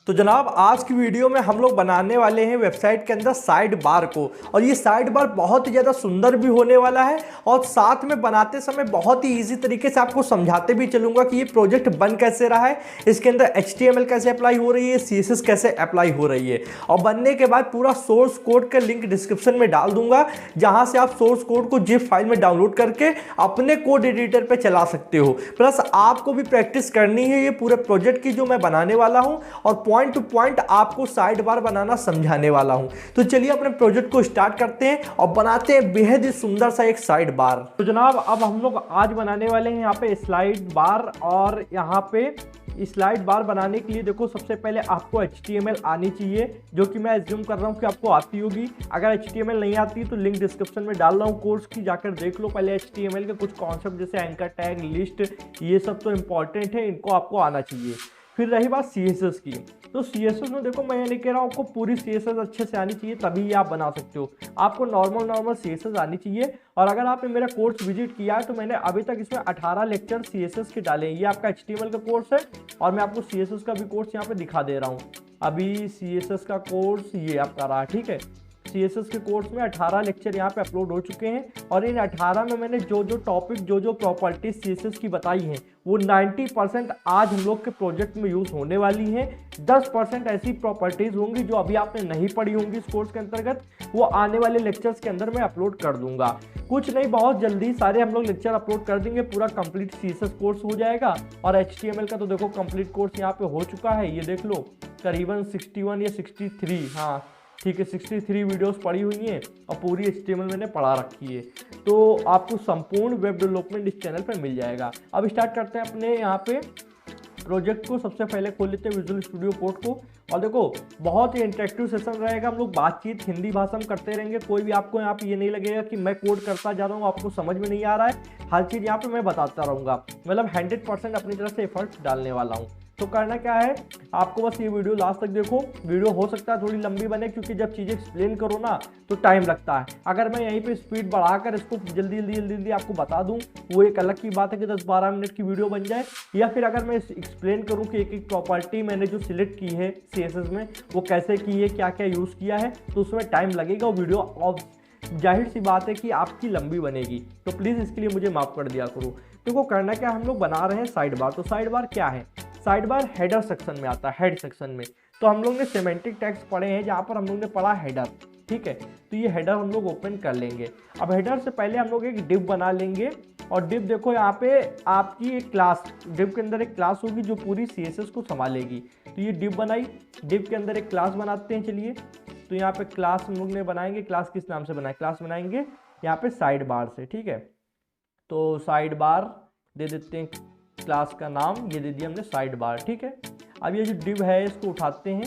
तो जनाब आज की वीडियो में हम लोग बनाने वाले हैं वेबसाइट के अंदर साइड बार को। और ये साइड बार बहुत ही ज़्यादा सुंदर भी होने वाला है और साथ में बनाते समय बहुत ही इजी तरीके से आपको समझाते भी चलूंगा कि ये प्रोजेक्ट बन कैसे रहा है, इसके अंदर HTML कैसे अप्लाई हो रही है, CSS कैसे अप्लाई हो रही है। और बनने के बाद पूरा सोर्स कोड का लिंक डिस्क्रिप्शन में डाल दूंगा, जहां से आप सोर्स कोड को जिप फाइल में डाउनलोड करके अपने कोड एडिटर पे चला सकते हो। प्लस आपको भी प्रैक्टिस करनी है ये पूरे प्रोजेक्ट की जो मैं बनाने वाला हूं, और पॉइंट टू पॉइंट आपको साइड बार बनाना समझाने वाला हूं। तो चलिए अपने प्रोजेक्ट को स्टार्ट करते हैं और बनाते हैं बेहद ही सुंदर सा एक साइड बार। तो जनाब अब हम लोग आज बनाने वाले हैं यहाँ पे स्लाइड बार। और यहाँ पे स्लाइड बार बनाने के लिए देखो सबसे पहले आपको HTML आनी चाहिए, जो कि मैं एज्यूम कर रहा हूँ कि आपको आती होगी। अगर HTML नहीं आती तो लिंक डिस्क्रिप्शन में डाल रहा हूँ कोर्स की, जाकर देख लो। पहले HTML के कुछ कॉन्सेप्ट जैसे एंकर टैग, लिस्ट, ये सब तो इंपॉर्टेंट है, इनको आपको आना चाहिए। फिर रही बात CSS की, तो CSS में देखो मैं ये नहीं कह रहा हूँ आपको पूरी CSS अच्छे से आनी चाहिए तभी आप बना सकते हो, आपको नॉर्मल CSS आनी चाहिए। और अगर आपने मेरा कोर्स विजिट किया है तो मैंने अभी तक इसमें 18 लेक्चर CSS के डाले हैं। ये आपका HTML का कोर्स है और मैं आपको CSS का भी कोर्स यहाँ पे दिखा दे रहा हूँ। अभी CSS का कोर्स ये आपका रहा, ठीक है। CSS के कोर्स में 18 लेक्चर यहाँ पे अपलोड हो चुके हैं और इन 18 में मैंने जो टॉपिक जो प्रॉपर्टीज CSS की बताई हैं वो 90% आज हम लोग के प्रोजेक्ट में यूज होने वाली हैं। 10% ऐसी प्रॉपर्टीज होंगी जो अभी आपने नहीं पढ़ी होंगी इस कोर्स के अंतर्गत, वो आने वाले लेक्चर्स के अंदर मैं अपलोड कर दूंगा। कुछ नहीं, बहुत जल्दी सारे हम लोग लेक्चर अपलोड कर देंगे, पूरा कंप्लीट CSS कोर्स हो जाएगा। और HTML का तो देखो कंप्लीट कोर्स यहाँ पे हो चुका है, ये देख लो करीबन 61 या 63, हाँ ठीक है 63 वीडियोस पड़ी हुई हैं और पूरी HTML मैंने पढ़ा रखी है। तो आपको संपूर्ण वेब डेवलपमेंट इस चैनल पे मिल जाएगा। अब स्टार्ट करते हैं अपने यहाँ पे प्रोजेक्ट को। सबसे पहले खोल लेते हैं विजुअल स्टूडियो कोड को। और देखो बहुत ही इंटरेक्टिव सेशन रहेगा, हम लोग बातचीत हिंदी भाषा में करते रहेंगे। कोई भी आपको यहाँ पे ये नहीं लगेगा कि मैं कोड करता जा रहा हूँ, आपको समझ में नहीं आ रहा है। हर चीज़ यहाँ पे मैं बताता रहूँगा, मतलब 100% अपनी तरफ से एफर्ट डालने वाला हूँ। तो करना क्या है, आपको बस ये वीडियो लास्ट तक देखो। वीडियो हो सकता है थोड़ी लंबी बने, क्योंकि जब चीज़ें एक्सप्लेन करो ना तो टाइम लगता है। अगर मैं यहीं पे स्पीड बढ़ाकर इसको जल्दी आपको बता दूं, वो एक अलग की बात है कि 10-12 मिनट की वीडियो बन जाए। या फिर अगर मैं एक्सप्लेन करूं कि एक प्रॉपर्टी मैंने जो सिलेक्ट की है CSS में वो कैसे की है, क्या क्या यूज़ किया है, तो उसमें टाइम लगेगा। वीडियो और जाहिर सी बात है कि आपकी लंबी बनेगी, तो प्लीज़ इसके लिए मुझे माफ़ कर दिया करो। देखो करना क्या, हम लोग बना रहे हैं साइड बार। तो साइड बार क्या है, साइड बार हेडर सेक्शन में आता है, हेड सेक्शन में। तो हम लोग ने सिमेंटिक टैग्स पढ़े हैं, जहाँ पर हम लोग ने पढ़ा हेडर, ठीक है। तो ये हेडर हम लोग ओपन कर लेंगे। अब हेडर से पहले हम लोग एक डिव बना लेंगे। और डिव देखो यहाँ पे आपकी एक क्लास, डिव के अंदर एक क्लास होगी जो पूरी CSS को संभालेगी। तो ये डिव बनाई, डिव के अंदर एक क्लास बनाते हैं। चलिए तो यहाँ पे क्लास हम लोग ने बनाएंगे। क्लास किस नाम से बनाए, क्लास बनाएंगे यहाँ पे साइड बार से, ठीक है। तो साइड बार दे देते हैं, क्लास का नाम ये दे दिया हमने साइड बार, ठीक है। अब ये जो डिव है इसको उठाते हैं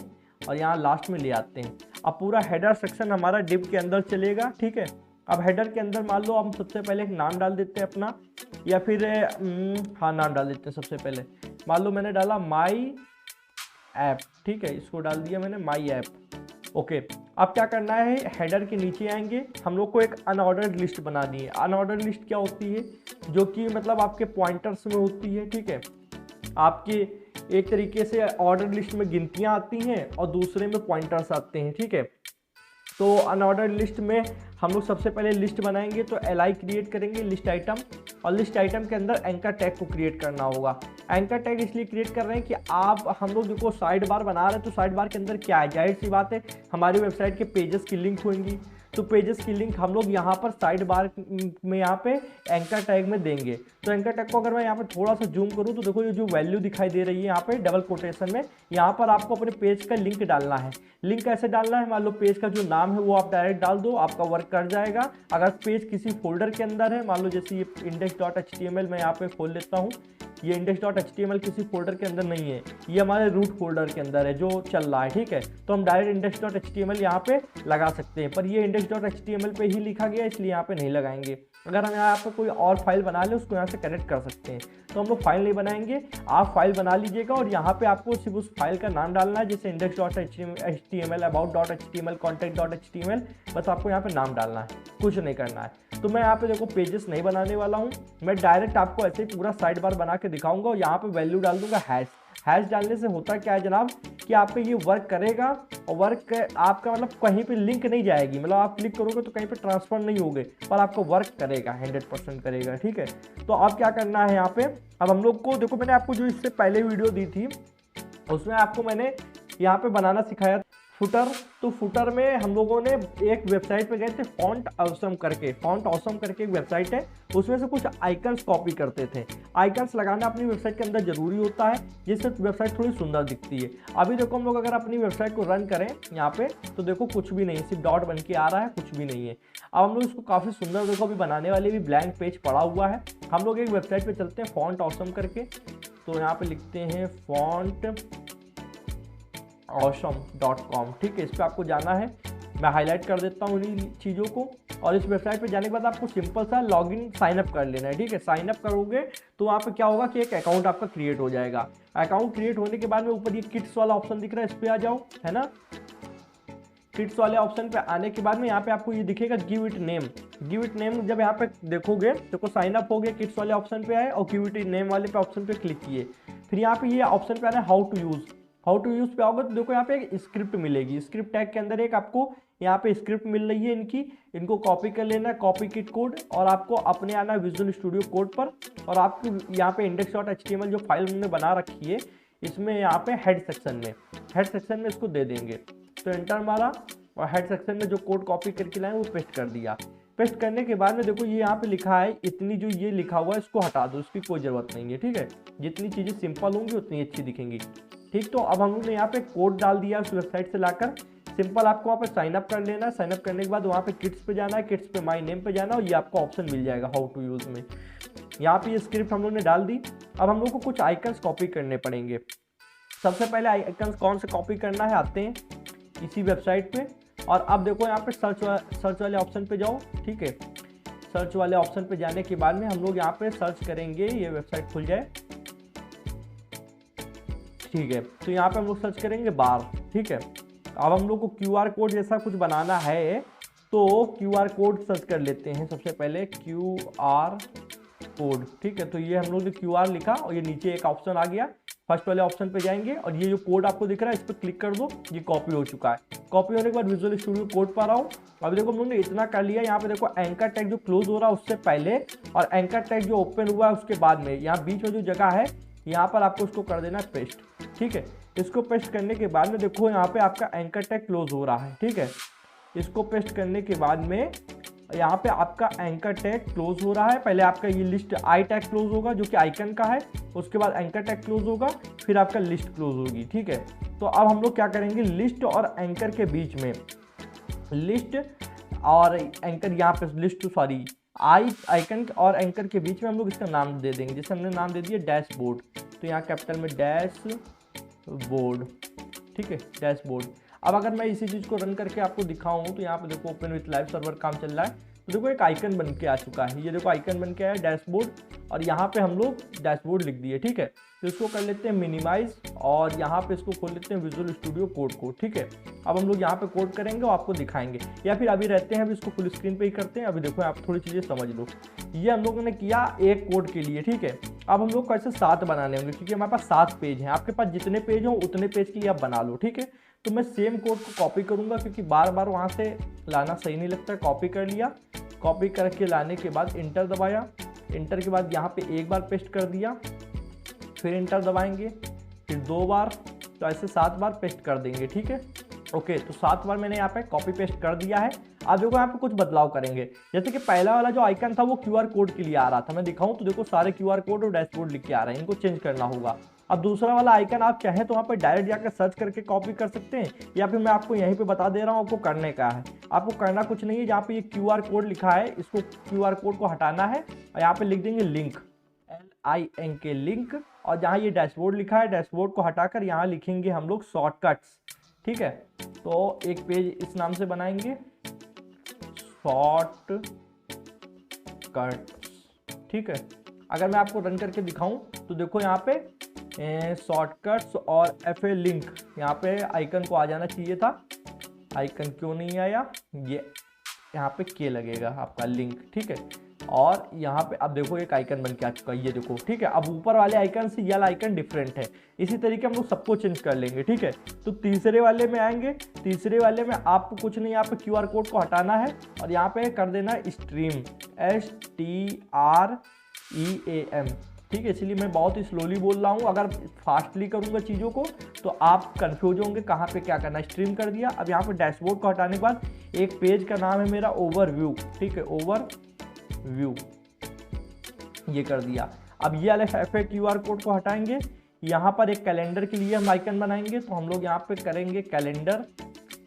और यहाँ लास्ट में ले आते हैं। अब पूरा हेडर सेक्शन हमारा डिव के अंदर चलेगा, ठीक है। अब हेडर के अंदर मान लो हम सबसे पहले एक नाम डाल देते हैं अपना, या फिर हाँ नाम डाल देते हैं सबसे पहले। मान लो मैंने डाला माई ऐप, ठीक है, इसको डाल दिया मैंने माई ऐप, ओके। अब क्या करना है, हेडर के नीचे आएंगे, हम लोग को एक अनऑर्डर्ड लिस्ट बनानी है। अनऑर्डर्ड लिस्ट क्या होती है, जो कि मतलब आपके पॉइंटर्स में होती है, ठीक है। आपके एक तरीके से ऑर्डर लिस्ट में गिनतियां आती हैं और दूसरे में पॉइंटर्स आते हैं, ठीक है। तो अनऑर्डर्ड लिस्ट में हम लोग सबसे पहले लिस्ट बनाएंगे, तो li क्रिएट करेंगे लिस्ट आइटम, और लिस्ट आइटम के अंदर एंकर टैग को क्रिएट करना होगा। एंकर टैग इसलिए क्रिएट कर रहे हैं कि हम लोग देखो साइड बार बना रहे हैं, तो साइड बार के अंदर क्या है, जाहिर सी बात है हमारी वेबसाइट के पेजेस की लिंक होंगी। तो पेजेस की लिंक हम लोग यहाँ पर साइड बार में यहाँ पे एंकर टैग में देंगे। तो एंकर टैग को अगर मैं यहाँ पे थोड़ा सा जूम करूँ तो देखो ये जो वैल्यू दिखाई दे रही है यहाँ पे डबल कोटेशन में, यहाँ पर आपको अपने पेज का लिंक डालना है। लिंक कैसे डालना है, मान लो पेज का जो नाम है वो आप डायरेक्ट डाल दो, आपका वर्क कर जाएगा। अगर पेज किसी फोल्डर के अंदर है, मान लो जैसे ये index.html मैं यहाँ पे खोल लेता हूँ, ये index.html किसी फोल्डर के अंदर नहीं है, ये हमारे रूट फोल्डर के अंदर है जो चल रहा है, ठीक है। तो हम डायरेक्ट index.html यहाँ पे लगा सकते हैं, पर ये index.html पे ही लिखा गया इसलिए यहाँ पे नहीं लगाएंगे। अगर हम यहाँ पे कोई और फाइल बना ले उसको यहाँ से कनेक्ट कर सकते हैं। तो हम लोग फाइल नहीं बनाएंगे, आप फाइल बना लीजिएगा और यहाँ पे आपको सिर्फ उस फाइल का नाम डालना है, जैसे index.html, about.html, content.html, बस आपको यहाँ पे नाम डालना है, कुछ नहीं करना है। तो मैं यहाँ पे देखो पेजेस नहीं बनाने वाला हूँ, मैं डायरेक्ट आपको ऐसे ही पूरा साइड बार बना के दिखाऊंगा और यहाँ पे वैल्यू डाल दूंगा हैश। हैश डालने से होता क्या है जनाब कि आपका ये वर्क करेगा और वर्क आपका मतलब कहीं पे लिंक नहीं जाएगी, मतलब आप क्लिक करोगे तो कहीं पे ट्रांसफर नहीं होगे, पर आपका वर्क करेगा, 100% करेगा। ठीक है, तो अब क्या करना है यहाँ पे, अब हम लोग को देखो मैंने आपको जो इससे पहले वीडियो दी थी उसमें आपको मैंने यहाँ पे बनाना सिखाया फुटर। तो फुटर में हम लोगों ने एक वेबसाइट पे गए थे फॉन्ट ऑसम करके, फॉन्ट ऑसम करके एक वेबसाइट है, उसमें से कुछ आइकन्स कॉपी करते थे। आइकन्स लगाना अपनी वेबसाइट के अंदर जरूरी होता है जिससे वेबसाइट थोड़ी सुंदर दिखती है। अभी देखो हम लोग अगर अपनी वेबसाइट को रन करें यहाँ पे तो देखो कुछ भी नहीं, सिर्फ डॉट बन के आ रहा है, कुछ भी नहीं है। अब हम लोग इसको काफ़ी सुंदर देखो अभी बनाने वाले भी ब्लैंक पेज पड़ा हुआ है। हम लोग एक वेबसाइट पर चलते हैं फॉन्ट ऑसम करके, तो यहाँ पे लिखते हैं फॉन्ट awesome.com। ठीक है, इस पर आपको जाना है, मैं हाईलाइट कर देता हूँ इन्हीं चीज़ों को। और इस वेबसाइट पे जाने के बाद आपको सिंपल सा लॉगिन साइन अप कर लेना है। ठीक है, साइन अप करोगे तो वहाँ पे क्या होगा कि एक अकाउंट आपका क्रिएट हो जाएगा। अकाउंट क्रिएट होने के बाद में ऊपर ये किट्स वाला ऑप्शन दिख रहा है, इस पर आ जाओ, है ना। किट्स वाले ऑप्शन पे आने के बाद में यहाँ पे आपको ये दिखेगा give it name. Give it name जब यहाँ पे देखोगे तो साइन अप हो गया, किट्स वाले ऑप्शन पे आए और गिव इट नेम वाले पे ऑप्शन पे क्लिक किए। फिर यहाँ पे ये ऑप्शन पे आना है how to use. How to use पे आओगे तो देखो यहाँ पे एक स्क्रिप्ट मिलेगी, स्क्रिप्ट टैग के अंदर एक आपको यहाँ पे स्क्रिप्ट मिल रही है इनकी, इनको कॉपी कर लेना है, कॉपी किट कोड, और आपको अपने आना है विजुअल स्टूडियो कोड पर, और आपको यहाँ पे index.html जो फाइल हमने बना रखी है इसमें यहाँ पे हेड सेक्शन में इसको दे देंगे। तो एंटर मारा और हेड सेक्शन में जो कोड कॉपी करके लाए वो पेस्ट कर दिया। पेस्ट करने के बाद में देखो ये यहाँ पे लिखा है, इतनी जो ये लिखा हुआ है इसको हटा दो, इसकी कोई ज़रूरत नहीं है। ठीक है, जितनी चीज़ें सिंपल होंगी उतनी अच्छी दिखेंगी। ठीक, तो अब हम लोग ने यहाँ पे कोड डाल दिया उस वेबसाइट से लाकर। सिंपल आपको वहाँ पे साइन अप कर लेना है। साइन अप करने के बाद वहाँ पे किट्स पे जाना है, किट्स पे माय नेम पे जाना, और ये आपको ऑप्शन मिल जाएगा हाउ टू यूज़ में। यहाँ पे ये स्क्रिप्ट हम लोग ने डाल दी। अब हम लोग को कुछ आइकन्स कॉपी करने पड़ेंगे। सबसे पहले आइकन्स कौन से कॉपी करना है, आते हैं इसी वेबसाइट पे, और अब देखो यहाँ पे सर्च वाले ऑप्शन पे जाओ। ठीक है, सर्च वाले ऑप्शन पे जाने के बाद में हम लोग यहाँ पे सर्च करेंगे, ये वेबसाइट खुल जाए। ठीक है, तो यहाँ पे हम लोग सर्च करेंगे बार। ठीक है, अब हम लोग को QR कोड जैसा कुछ बनाना है तो QR कोड सर्च कर लेते हैं। सबसे पहले QR कोड। ठीक है, तो ये हम लोग ने QR लिखा और ये नीचे एक ऑप्शन आ गया, फर्स्ट वाले ऑप्शन पे जाएंगे और ये जो कोड आपको दिख रहा है इस पर क्लिक कर दो, ये कॉपी हो चुका है। कॉपी होने के बाद विजुअल स्टूडियो कोड पर आओ। अभी देखो हम लोग ने इतना कर लिया। यहाँ पे देखो एंकर टैग जो क्लोज हो रहा है उससे पहले और एंकर टैग जो ओपन हुआ है उसके बाद में, यहाँ बीच में जो जगह है यहाँ पर आपको उसको कर देना पेस्ट। ठीक है, इसको पेस्ट करने के बाद में देखो यहाँ पे आपका एंकर टैग क्लोज हो रहा है। ठीक है, इसको पेस्ट करने के बाद में यहाँ पे आपका एंकर टैग क्लोज हो रहा है। पहले आपका ये लिस्ट आई टैग क्लोज होगा जो कि आइकन का है, उसके बाद एंकर टैग क्लोज होगा, फिर आपका लिस्ट क्लोज होगी। ठीक है, तो अब हम लोग क्या करेंगे, लिस्ट और एंकर के बीच में, लिस्ट और एंकर यहाँ पे लिस्ट सॉरी आइकन और एंकर के बीच में हम लोग इसका नाम दे देंगे। जैसे हमने नाम दे दिया डैशबोर्ड, तो यहाँ कैपिटल में डैशबोर्ड। ठीक है, डैशबोर्ड। अब अगर मैं इसी चीज़ को रन करके आपको दिखाऊं तो यहाँ पे देखो ओपन विथ लाइव सर्वर काम चल रहा है, तो देखो एक आइकन बन के आ चुका है। ये देखो आइकन बन के आया डैशबोर्ड, और यहाँ पे हम लोग डैशबोर्ड लिख दिए। ठीक है, तो इसको कर लेते हैं मिनिमाइज और यहाँ पे इसको खोल लेते हैं विजुअल स्टूडियो कोड को। ठीक है, अब हम लोग यहाँ पे कोड करेंगे और आपको दिखाएंगे, या फिर अभी रहते हैं अभी इसको फुल स्क्रीन पे ही करते हैं। अभी देखो आप थोड़ी चीज़ें समझ लो। ये हम लोगों ने किया एक कोड के लिए। ठीक है, अब हम लोग कैसे 7 बनाने होंगे, क्योंकि हमारे पास 7 पेज हैं। आपके पास जितने पेज हो उतने पेज के लिए आप बना लो। ठीक है, तो मैं सेम कोड को कॉपी करूँगा क्योंकि बार बार वहाँ से लाना सही नहीं लगता है। कॉपी कर लिया, कॉपी करके लाने के बाद इंटर दबाया, इंटर के बाद यहाँ पे एक बार पेस्ट कर दिया, फिर इंटर दबाएंगे, फिर 2 बार, तो ऐसे 7 बार पेस्ट कर देंगे। ठीक है, ओके, तो 7 बार मैंने यहाँ पे कॉपी पेस्ट कर दिया है। अब देखो यहाँ पे कुछ बदलाव करेंगे। जैसे कि पहला वाला जो आइकन था वो QR कोड के लिए आ रहा था, मैं दिखाऊं तो देखो सारे QR कोड और डैशबोर्ड लिख के आ रहे हैं, इनको चेंज करना होगा। अब दूसरा वाला आइकन आप चाहें तो वहाँ पर डायरेक्ट जाकर सर्च करके कॉपी कर सकते हैं, या फिर मैं आपको यहीं पे बता दे रहा हूँ आपको करने का है। आपको करना कुछ नहीं है, जहाँ पे ये QR कोड लिखा है इसको QR कोड को हटाना है और यहाँ पे लिख देंगे लिंक, LINK लिंक, और जहाँ ये डैशबोर्ड लिखा है डैशबोर्ड को हटाकर यहाँ लिखेंगे हम लोग शॉर्टकट्स। ठीक है, तो एक पेज इस नाम से बनाएंगे शॉर्टकट्स। ठीक है, अगर मैं आपको रन करके दिखाऊं तो देखो यहाँ पे शॉर्टकट्स और FA लिंक, यहाँ पे आइकन को आ जाना चाहिए था, आइकन क्यों नहीं आया, ये यहाँ पे के लगेगा आपका लिंक। ठीक है, और यहाँ पे अब देखो एक आइकन बन के आ चुका है, ये देखो, ठीक है। अब ऊपर वाले आइकन से ये वाला आइकन डिफरेंट है। इसी तरीके हम लोग सबको चेंज कर लेंगे, ठीक है। तो तीसरे वाले में आएंगे, तीसरे वाले में आपको कुछ नहीं, यहाँ पे QR कोड को हटाना है और यहाँ पे कर देना स्ट्रीम, STREAM, ठीक है। इसलिए मैं बहुत ही स्लोली बोल रहा हूँ, अगर फास्टली करूँगा चीज़ों को तो आप कंफ्यूज होंगे कहाँ पे क्या करना है। स्ट्रीम कर दिया। अब यहाँ पे डैशबोर्ड को हटाने के बाद एक पेज का नाम है मेरा ओवरव्यू, ठीक है, ओवरव्यू, ये कर दिया। अब ये वाले QR कोड को हटाएंगे। यहाँ पर एक कैलेंडर के लिए हम आइकन बनाएंगे, तो हम लोग यहाँ पे करेंगे कैलेंडर,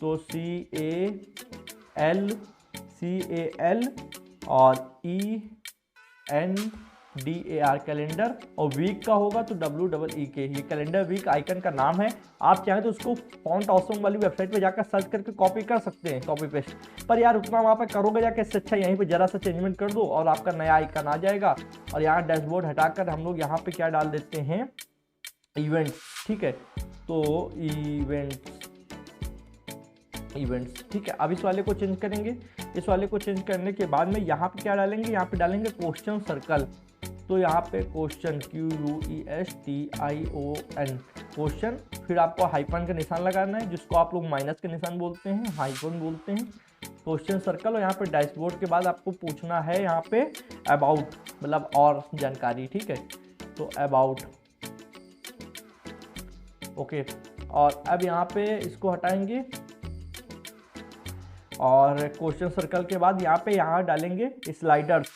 तो CAL और ENDAR कैलेंडर, और वीक का होगा तो WEEK। ये कैलेंडर वीक आइकन का नाम है। आप चाहें तो उसको फॉन्ट ऑसम वाली वेबसाइट पे जाकर सर्च करके कॉपी कर सकते हैं, कॉपी पेस्ट, पर यार उतना वहाँ पर करोगे जाके, इससे अच्छा यहीं पे जरा सा चेंजमेंट कर दो और आपका नया आइकन आ जाएगा। और यहाँ डैशबोर्ड हटाकर हम लोग यहाँ पे क्या डाल देते हैं, इवेंट्स, ठीक है। तो इवेंट्स, ठीक है। अब इस वाले को चेंज करेंगे। इस वाले को चेंज करने के बाद में यहाँ पे क्या डालेंगे, यहाँ पे डालेंगे क्वेश्चन सर्कल। तो यहाँ पे क्वेश्चन QUESTION क्वेश्चन, फिर आपको हाइफन का निशान लगाना है, जिसको आप लोग माइनस का निशान बोलते हैं, हाइफन बोलते हैं, क्वेश्चन सर्कल। और यहाँ पे डैशबोर्ड के बाद आपको पूछना है यहाँ पे अबाउट, मतलब और जानकारी, ठीक है। तो अबाउट, ओके। और अब यहाँ पे इसको हटाएंगे और क्वेश्चन सर्कल के बाद यहाँ डालेंगे स्लाइडर्स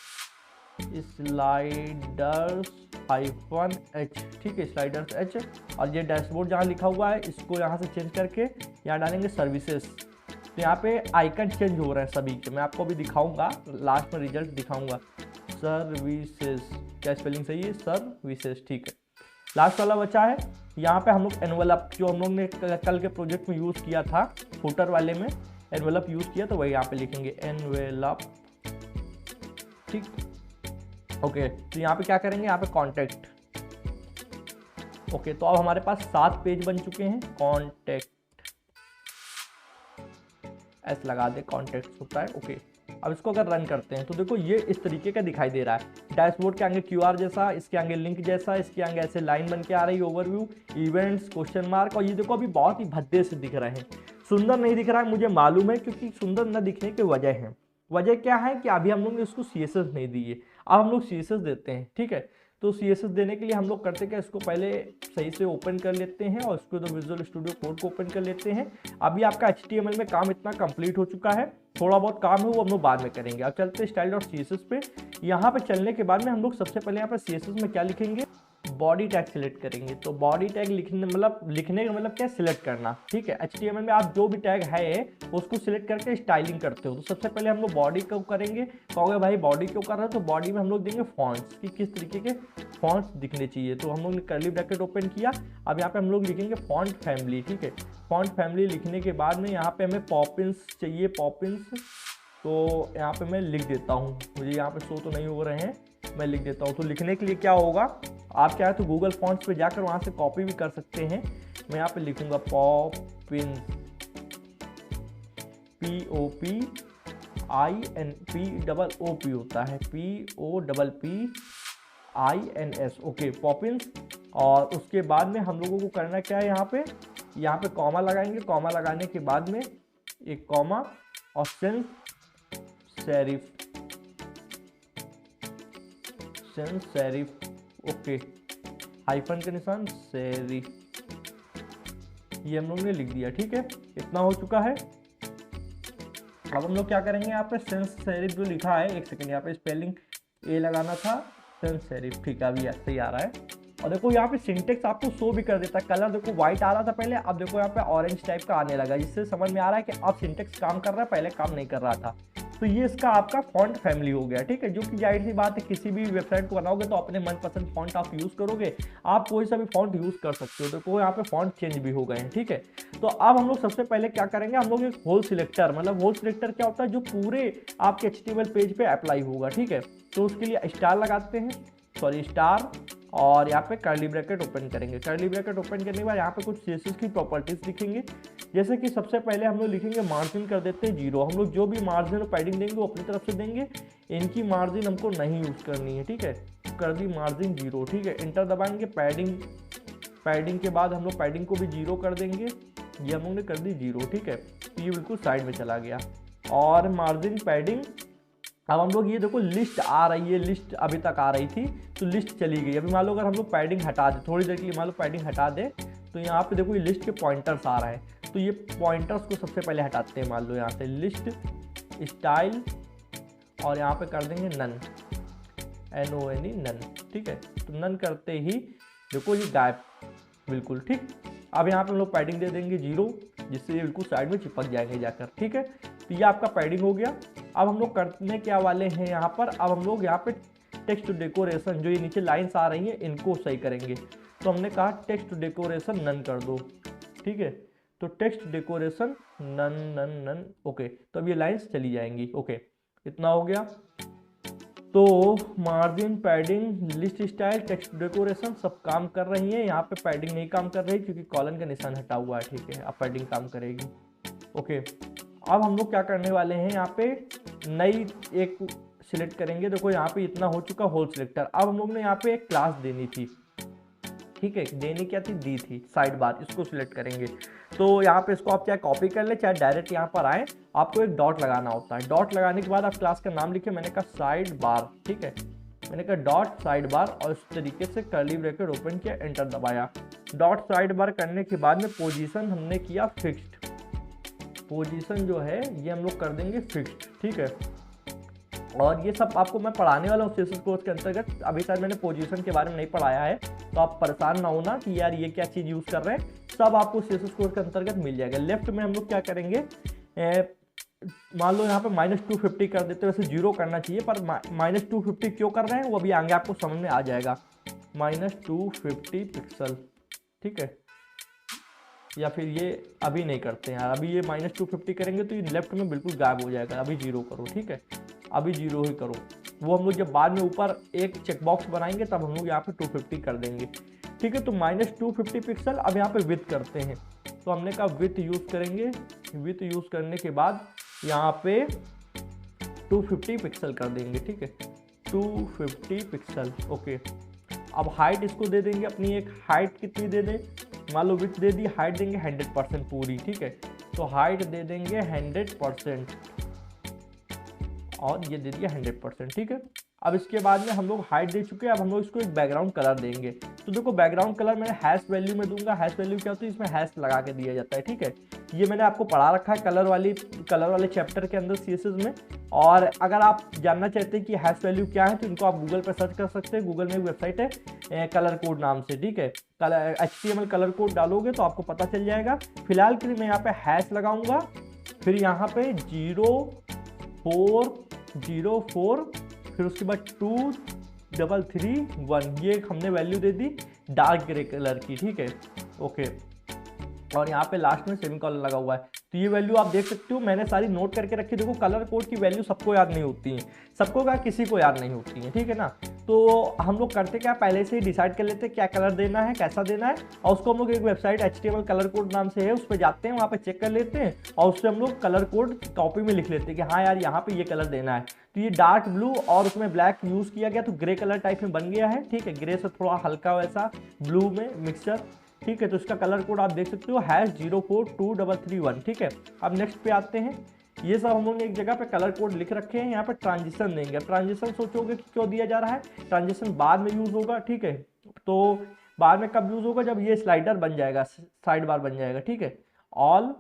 -H, ठीक है, स्लाइडर्स H। और ये डैशबोर्ड जहाँ लिखा हुआ है इसको यहाँ से चेंज करके यहाँ डालेंगे सर्विसेज। तो यहाँ पे आइकन चेंज हो रहे हैं सभी के, मैं आपको अभी दिखाऊंगा, लास्ट में रिजल्ट दिखाऊंगा। सर्विसेज, क्या स्पेलिंग सही है, सर्विसेज, ठीक है। लास्ट वाला बचा है, यहाँ पे हम लोग एनवेलप, जो हम लोग ने कल के प्रोजेक्ट में यूज़ किया था, फुटर वाले में एनवेलप यूज़ किया, तो वही यहाँ पे लिखेंगे एनवेलप, ठीक, ओके। तो यहाँ पे क्या करेंगे, यहाँ पे कॉन्टैक्ट, ओके। तो अब हमारे पास 7 पेज बन चुके हैं। कॉन्टैक्ट, एस लगा दे, कॉन्टैक्ट होता है, ओके। अब इसको अगर रन करते हैं तो देखो ये इस तरीके का दिखाई दे रहा है। डैशबोर्ड के आगे QR जैसा, इसके आगे लिंक जैसा, इसके आगे ऐसे लाइन बन के आ रही है, ओवरव्यू, इवेंट्स, क्वेश्चन मार्क। और ये देखो अभी बहुत ही भद्दे से दिख रहे हैं, सुंदर नहीं दिख रहा है, मुझे मालूम है, क्योंकि सुंदर न दिखने की वजह है। वजह क्या है कि अभी हम लोग ने इसको CSS नहीं दी है, अब हम लोग CSS देते हैं, ठीक है। तो CSS देने के लिए हम लोग करते क्या, इसको पहले सही से ओपन कर लेते हैं और इसको तो विजुअल स्टूडियो कोड को ओपन कर लेते हैं। अभी आपका HTML में काम इतना कंप्लीट हो चुका है, थोड़ा बहुत काम है वो हम लोग बाद में करेंगे। अब चलते हैं style.css पे। यहाँ पे चलने के बाद में हम लोग सबसे पहले यहाँ पे CSS में क्या लिखेंगे, बॉडी टैग सिलेक्ट करेंगे। तो बॉडी टैग लिखने का मतलब क्या, सिलेक्ट करना, ठीक है। HTML में आप जो भी टैग है उसको सिलेक्ट करके स्टाइलिंग करते हो। तो सबसे पहले हम लोग बॉडी को करेंगे। कहोगे भाई बॉडी क्यों कर रहे हो, तो बॉडी में हम लोग देंगे फॉन्ट्स, कि किस तरीके के फॉन्ट्स दिखने चाहिए। तो हम लोग ने कर्ली ब्रैकेट ओपन किया। अब यहाँ पे हम लोग लिखेंगे फॉन्ट फैमिली, ठीक है। फॉन्ट फैमिली लिखने के बाद में यहाँ पे हमें पॉपिंस चाहिए, पॉपिंस। तो यहाँ पे मैं लिख देता हूँ, मुझे यहाँ पे शो तो नहीं हो रहे हैं, मैं लिख देता हूँ। तो लिखने के लिए क्या होगा, आप क्या है तो गूगल फॉन्ट्स पे जाकर वहाँ से कॉपी भी कर सकते हैं। मैं यहाँ पे लिखूंगा पॉपिंस, POPINS होता है, POPPINS, ओके, पॉपिंस। और उसके बाद में हम लोगों को करना क्या है, यहाँ पे कॉमा लगाएंगे। कॉमा लगाने के बाद में एक कॉमा और सेंस सेरिफ, ओके, हाइफन के निशान, सेरिफ, ये हम लोग ने लिख दिया, ठीक है। इतना हो चुका है। अब हम लोग क्या करेंगे, यहाँ पे सेंस सेरिफ जो लिखा है, एक सेकंड, यहाँ पे स्पेलिंग ए लगाना था, सेंस सेरिफ, ठीक है, अभी ऐसे ही आ रहा है। और देखो यहाँ पे सिंटेक्स आपको शो भी कर देता है। कलर देखो व्हाइट आ रहा था पहले, अब देखो यहाँ पे ऑरेंज टाइप का आने लगा, जिससे समझ में आ रहा है कि अब सिंटेक्स काम कर रहा है, पहले काम नहीं कर रहा था। तो ये इसका आपका फॉन्ट फैमिली हो गया, ठीक है। जो कि जाहिर सी बात है, किसी भी वेबसाइट को बनाओगे तो अपने मनपसंद फॉन्ट आप यूज़ करोगे, आप कोई सा भी फॉन्ट यूज़ कर सकते हो। देखो यहाँ पे फॉन्ट चेंज भी हो गए हैं, ठीक है। तो अब हम लोग सबसे पहले क्या करेंगे, हम लोग एक होल सिलेक्टर, मतलब होल सिलेक्टर क्या होता है, जो पूरे आपके HTML पेज पे अप्लाई होगा, ठीक है। तो उसके लिए स्टार लगाते हैं, सॉरी, स्टार और यहाँ पे कर्ली ब्रैकेट ओपन करेंगे। कर्ली ब्रैकेट ओपन करने के बाद यहाँ पे कुछ सीएसएस की प्रॉपर्टीज लिखेंगे, जैसे कि सबसे पहले हम लोग लिखेंगे मार्जिन कर देते हैं 0। हम लोग जो भी मार्जिन और पैडिंग देंगे वो अपनी तरफ से देंगे, इनकी मार्जिन हमको नहीं यूज़ करनी है, ठीक है। कर दी मार्जिन 0, ठीक है। इंटर दबाएंगे। पैडिंग के बाद हम लोग पैडिंग को भी 0 कर देंगे, ये हम लोग ने कर दी 0, ठीक है। तो ये बिल्कुल साइड में चला गया। और मार्जिन पैडिंग, अब हम लोग ये देखो लिस्ट आ रही है, लिस्ट अभी तक आ रही थी तो लिस्ट चली गई। अभी मान लो अगर हम लोग पैडिंग हटा दें, थोड़ी देर के लिए मान लो पैडिंग हटा दें, तो यहाँ पे देखो ये लिस्ट के पॉइंटर्स आ रहे हैं, तो ये पॉइंटर्स को सबसे पहले हटाते हैं। मान लो यहाँ से लिस्ट स्टाइल और यहाँ पे कर देंगे नन, NONE नन, ठीक है। तो नन करते ही देखो ये गायब बिल्कुल, ठीक। अब यहाँ पे हम लोग पैडिंग दे देंगे 0, जिससे ये बिल्कुल साइड में चिपक जाएंगे जाकर, ठीक है। तो ये आपका पैडिंग हो गया। अब हम लोग करने क्या वाले हैं यहाँ पर, अब हम लोग यहाँ पे टेक्स्ट डेकोरेशन, जो ये नीचे लाइंस आ रही हैं इनको सही करेंगे। तो हमने कहा टेक्स्ट डेकोरेशन नन कर दो, ठीक है। तो text decoration none none none, okay. तो अब ये लाइंस चली जाएंगी, ओके। इतना हो गया। तो margin, padding, list style, text decoration सब काम कर रही है। यहाँ पे पैडिंग नहीं काम कर रही क्योंकि कॉलन का निशान हटा हुआ है, ठीक है। अब पैडिंग काम करेगी, ओके। अब हम लोग क्या करने वाले हैं, यहाँ पे नई एक सिलेक्ट करेंगे। देखो यहाँ पे इतना हो चुका होल सिलेक्टर। अब हम लोग ने यहाँ पे एक क्लास देनी थी, ठीक है। देनी क्या थी, दी थी साइड बार, इसको सिलेक्ट करेंगे। तो यहाँ पे इसको आप चाहे कॉपी कर ले चाहे डायरेक्ट यहाँ पर आए, आपको एक डॉट लगाना होता है। डॉट लगाने के बाद आप क्लास का नाम लिखे, मैंने कहा साइड बार, ठीक है। मैंने कहा डॉट साइड बार और इस तरीके से कर्ली ब्रैकेट ओपन किया, एंटर दबाया। डॉट साइड बार करने के बाद में पोजीशन हमने किया फिक्स्ड, पोजीशन जो है ये हम लोग कर देंगे फिक्स्ड, ठीक है। और ये सब आपको मैं पढ़ाने वाला हूँ सीएसएस कोर्स के अंतर्गत। अभी शायद मैंने पोजीशन के बारे में नहीं पढ़ाया है, तो आप परेशान ना होना कि यार ये क्या चीज़ यूज़ कर रहे हैं, सब आपको सीएसएस कोर्स के अंतर्गत मिल जाएगा। लेफ्ट में हम लोग क्या करेंगे, मान लो यहाँ पे -250 कर देते हैं, वैसे 0 करना चाहिए, पर -250 क्यों कर रहे हैं वो अभी आगे आपको समझ में आ जाएगा। -250 पिक्सल, ठीक है। या फिर ये अभी नहीं करते हैं यार, अभी ये -250 करेंगे तो ये लेफ्ट में बिल्कुल गायब हो जाएगा। अभी 0 करो, ठीक है। अभी 0 ही करो। वो हम लोग जब बाद में ऊपर एक चेकबॉक्स बनाएंगे तब हम लोग यहाँ पे 250 कर देंगे, ठीक है। तो -250 पिक्सल। अब यहाँ पे विथ करते हैं, तो हमने कहा विथ यूज़ करेंगे। विथ यूज़ करने के बाद यहाँ पे 250 पिक्सल कर देंगे, ठीक है। 250 पिक्सल, ओके। अब हाइट इसको दे देंगे अपनी, एक हाइट कितनी दे दें, मान लो विथ दे दी, हाइट देंगे 100% पूरी, ठीक है। तो हाइट दे देंगे 100% और ये दे दिया 100%, ठीक है। अब इसके बाद में हम लोग हाइट दे चुके हैं। अब हम लोग इसको एक बैकग्राउंड कलर देंगे। तो देखो बैकग्राउंड कलर मैंने हैश वैल्यू में दूंगा। हैश वैल्यू क्या होती है, इसमें हैश लगा के दिया जाता है, ठीक है। ये मैंने आपको पढ़ा रखा है कलर वाले चैप्टर के अंदर सीएसएस में। और अगर आप जानना चाहते हैं कि हैश वैल्यू क्या है तो इनको आप गूगल पर सर्च कर सकते हैं। गूगल में एक वेबसाइट है कलर कोड नाम से, ठीक है। HTML कलर कोड डालोगे तो आपको पता चल जाएगा। फिलहाल के लिए मैं यहाँ पे हैश लगाऊंगा, फिर यहाँ पे 0404, फिर उसके बाद 2331, ये हमने value they the Dark grey colour की, ठीक है, ओके। और यहाँ पे लास्ट में सेमीकोलन लगा हुआ है। तो ये वैल्यू आप देख सकते हो, मैंने सारी नोट करके रखी। देखो कलर कोड की वैल्यू सबको याद नहीं होती है, सबको क्या किसी को याद नहीं होती है, ठीक है ना। तो हम लोग करते क्या, पहले से ही डिसाइड कर लेते हैं क्या कलर देना है, कैसा देना है, और उसको हम लोग एक वेबसाइट HTML कलर कोड नाम से है, उस पर जाते हैं, वहाँ पे चेक कर लेते हैं और उससे हम लोग कलर कोड कॉपी में लिख लेते हैं कि हाँ यार यहाँ पे ये कलर देना है। तो ये डार्क ब्लू और उसमें ब्लैक यूज़ किया गया तो ग्रे कलर टाइप में बन गया है, ठीक है। ग्रे से थोड़ा हल्का वैसा ब्लू में मिक्सचर, ठीक है। तो इसका कलर कोड आप देख सकते हो #042331, ठीक है। अब नेक्स्ट पे आते हैं। ये सब हम लोगों ने एक जगह पे कलर कोड लिख रखे हैं। यहाँ पे ट्रांजिशन देंगे। ट्रांजिशन सोचोगे कि क्यों दिया जा रहा है, ट्रांजिशन बाद में यूज होगा, ठीक है। तो बाद में कब यूज होगा, जब ये स्लाइडर बन जाएगा, साइड बार बन जाएगा, ठीक है। ऑल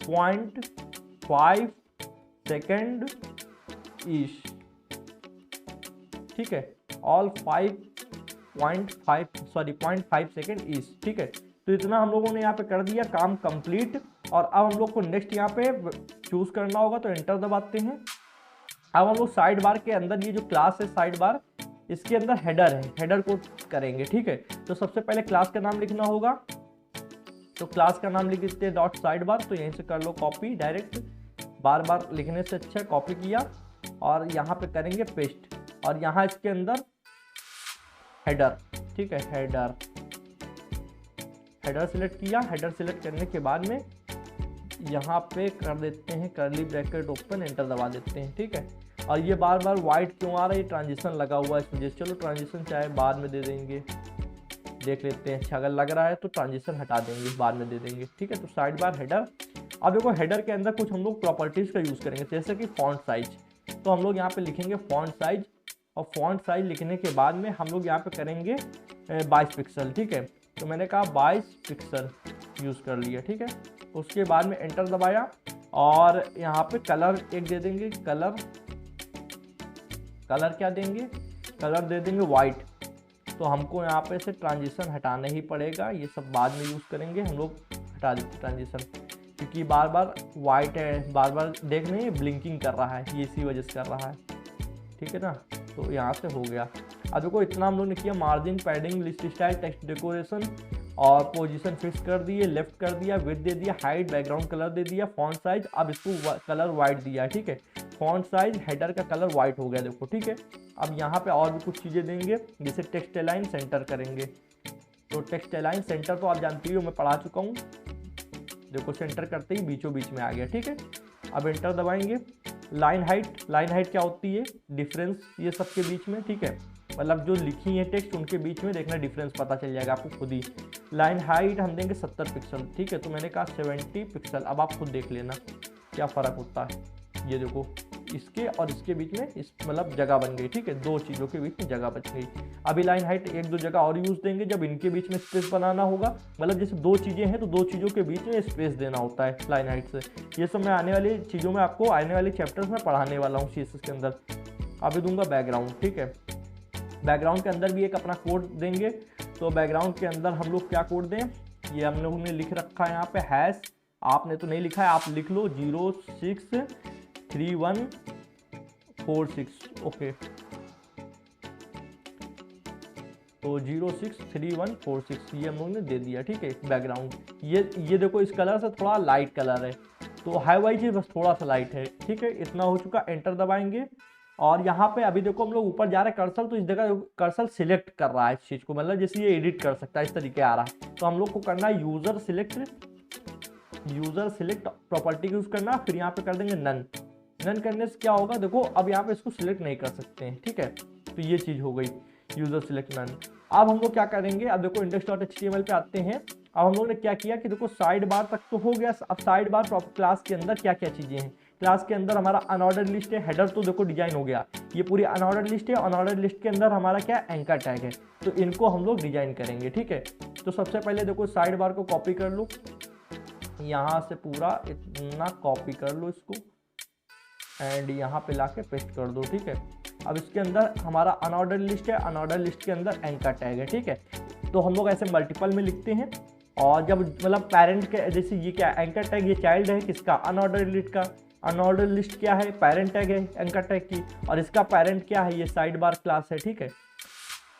0.5 सेकेंड ईच, ठीक है। ऑल 0.5 सेकेंड ईच, ठीक है। तो इतना हम लोगों ने यहाँ पे कर दिया, काम कंप्लीट। और अब हम लोग को नेक्स्ट यहाँ पे चूज करना होगा, तो एंटर दबाते हैं। अब हम लोग साइड बार के अंदर ये जो क्लास है साइड बार, इसके अंदर हेडर है, हेडर को करेंगे, ठीक है। तो सबसे पहले क्लास का नाम लिखना होगा, तो क्लास का नाम लिख देते हैं डॉट साइड बार। तो यहीं से कर लो कॉपी डायरेक्ट, बार बार लिखने से अच्छा कॉपी किया और यहाँ पे करेंगे पेस्ट। और यहाँ इसके अंदर हेडर, ठीक है, हेडर सिलेक्ट किया। हेडर सिलेक्ट करने के बाद में यहाँ पे कर देते हैं कर्ली ब्रैकेट ओपन, एंटर दबा देते हैं, ठीक है। और ये बार बार वाइट क्यों आ रहा है, ये ट्रांजिशन लगा हुआ है इस वजह से। चलो ट्रांजिशन चाहे बाद में दे देंगे, देख लेते हैं। अच्छा अगर लग रहा है तो ट्रांजिशन हटा देंगे, बाद में दे देंगे, ठीक है। तो साइड बार हेडर। अब देखो हेडर के अंदर कुछ हम लोग प्रॉपर्टीज़ का यूज़ करेंगे, जैसे कि फॉन्ट साइज। तो हम लोग यहाँ पे लिखेंगे फॉन्ट साइज, और फॉन्ट साइज लिखने के बाद में हम लोग यहाँ पे करेंगे 22 पिक्सल, ठीक है। तो मैंने कहा 22 पिक्सल यूज़ कर लिया, ठीक है। उसके बाद में एंटर दबाया और यहाँ पे कलर एक दे देंगे, कलर क्या देंगे, कलर दे देंगे वाइट। तो हमको यहाँ पे से ट्रांजिशन हटाना ही पड़ेगा, ये सब बाद में यूज़ करेंगे हम लोग। हटा देते ट्रांजिशन, क्योंकि बार बार वाइट है, बार बार देख रहे हैं ब्लिंकिंग कर रहा है, ये इसी वजह से कर रहा है, ठीक है ना। तो यहाँ से हो गया। अब देखो इतना हम लोग ने किया। Margin, padding, list style, text decoration और पोजीशन फिक्स कर दिए, लेफ्ट कर दिया, विड्थ दे दिया, हाइट, बैकग्राउंड कलर दे दिया, फॉन्ट साइज। अब इसको कलर वाइट दिया है, ठीक है। फॉन्ट साइज, हेडर का कलर वाइट हो गया, देखो, ठीक है। अब यहाँ पे और भी कुछ चीज़ें देंगे, जैसे टेक्स्ट अलाइन सेंटर करेंगे। तो टेक्स्ट अलाइन सेंटर तो आप जानती हो, मैं पढ़ा चुका हूँ। देखो सेंटर करते ही बीचों बीच में आ गया, ठीक है। अब एंटर दबाएंगे। लाइन हाइट क्या होती है, डिफरेंस ये सब के बीच में, ठीक है। मतलब जो लिखी है टेक्स्ट उनके बीच में देखना, डिफरेंस पता चल जाएगा आपको खुद ही। लाइन हाइट हम देंगे 70 पिक्सल, ठीक है। तो मैंने कहा 70 पिक्सल। अब आप खुद देख लेना क्या फ़र्क होता है। ये देखो इसके और इसके बीच में इस मतलब जगह बन गई, ठीक है। दो चीज़ों के बीच में जगह बच गई। अभी लाइन हाइट एक दो जगह और यूज़ देंगे जब इनके बीच में स्पेस बनाना होगा। मतलब जैसे दो चीज़ें हैं तो दो चीज़ों के बीच में स्पेस देना होता है लाइन हाइट से। ये सब मैं आने वाली चीज़ों में आपको आने वाले चैप्टर्स में पढ़ाने वाला हूँ CSS के अंदर। अभी दूंगा बैकग्राउंड, ठीक है। बैकग्राउंड के अंदर भी एक अपना कोड देंगे। तो बैकग्राउंड के अंदर हम लोग क्या कोड दें, ये हम लोगों ने लिख रखा है यहाँ पे हैश। आपने तो नहीं लिखा है, आप लिख लो 063146, ओके। तो 063146 ये हम लोगों ने दे दिया, ठीक है। बैकग्राउंड ये देखो इस कलर से थोड़ा लाइट कलर है, तो हाई वाइज बस थोड़ा सा लाइट है, ठीक है। इतना हो चुका। एंटर दबाएंगे और यहाँ पे अभी देखो हम लोग ऊपर जा रहे हैं कर्सर, तो इस जगह कर्सर सिलेक्ट कर रहा है इस चीज़ को, मतलब जैसे ये एडिट कर सकता है इस तरीके आ रहा है। तो हम लोग को करना है यूज़र सिलेक्ट प्रॉपर्टी यूज़ करना, फिर यहाँ पे कर देंगे नन करने से क्या होगा, देखो अब यहाँ पे इसको सिलेक्ट नहीं कर सकते हैं, ठीक है। तो ये चीज़ हो गई यूज़र सिलेक्ट नन। अब हम लोग क्या करेंगे, अब देखो index.html पे आते हैं। अब हम लोग ने क्या किया कि देखो साइड बार तक तो हो गया। अब साइड बार क्लास के अंदर क्या क्या चीज़ें हैं। क्लास के अंदर हमारा अनऑर्डर्ड लिस्ट है, हेडर तो देखो डिजाइन हो गया, ये पूरी अनऑर्डर्ड लिस्ट है। अनऑर्डर्ड लिस्ट के अंदर हमारा क्या एंकर टैग है, तो इनको हम लोग डिजाइन करेंगे, ठीक है। तो सबसे पहले देखो साइड बार को कॉपी कर लो, यहाँ से पूरा इतना कॉपी कर लो इसको एंड यहाँ पे लाके पेस्ट कर दो, ठीक है। अब इसके अंदर हमारा अनऑर्डर्ड लिस्ट है, अनऑर्डर्ड लिस्ट के अंदर एंकर टैग है, ठीक है। तो हम लोग ऐसे मल्टीपल में लिखते हैं। और जब मतलब पेरेंट के जैसे ये क्या एंकर टैग, ये चाइल्ड है किसका, अनऑर्डर्ड लिस्ट का। अनऑर्डर्ड लिस्ट क्या है, पेरेंट टैग है एंकर टैग की, और इसका पेरेंट क्या है, ये साइड बार क्लास है, ठीक है।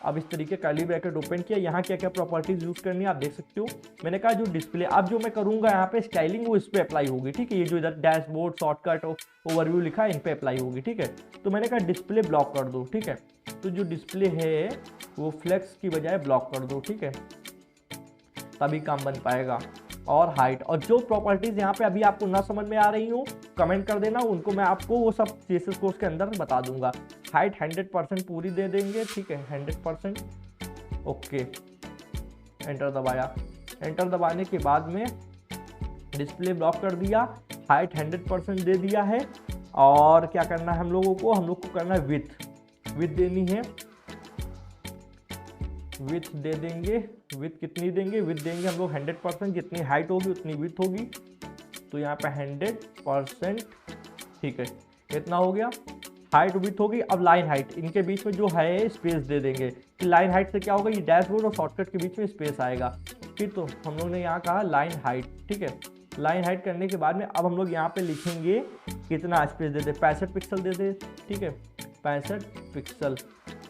अब इस तरीके कर्ली ब्रैकेट ओपन किया। यहाँ क्या क्या प्रॉपर्टीज यूज करनी है आप देख सकते हो। मैंने कहा जो डिस्प्ले, अब जो मैं करूँगा यहाँ पे स्टाइलिंग वो इस पे अप्लाई होगी, ठीक है। ये जो इधर डैशबोर्ड, शॉर्टकट, ओवरव्यू लिखा है इन पे अप्लाई होगी, ठीक है। तो मैंने कहा डिस्प्ले ब्लॉक कर दो, ठीक है। तो जो डिस्प्ले है वो फ्लेक्स की बजाय ब्लॉक कर दो, ठीक है, तभी काम बन पाएगा। और हाइट, और जो प्रॉपर्टीज यहाँ पे अभी आपको ना समझ में आ रही हो कमेंट कर देना, उनको मैं आपको वो सब CSS कोर्स के अंदर बता दूंगा। हाइट 100% पूरी दे देंगे, ठीक है, 100%, ओके। एंटर दबाया। एंटर दबाने के बाद में डिस्प्ले ब्लॉक कर दिया, हाइट 100% दे दिया है। और क्या करना है हम लोगों को, हम लोग को करना है विथ देनी है, विथ दे देंगे। विथ कितनी देंगे, विथ देंगे हम लोग 100%, जितनी हाइट होगी उतनी विथ होगी। तो यहाँ पे 100%, ठीक है, इतना हो गया। हाइट विथ होगी। अब लाइन हाइट, इनके बीच में जो है स्पेस दे देंगे कि लाइन हाइट से क्या होगा, ये डैशबोर्ड और शॉर्टकट के बीच में स्पेस आएगा। फिर तो हम लोग ने यहाँ कहा लाइन हाइट, ठीक है। लाइन हाइट करने के बाद में अब हम लोग यहाँ पे लिखेंगे कितना स्पेस दे दे, 65 पिक्सल दे दे, ठीक है, 65 पिक्सल,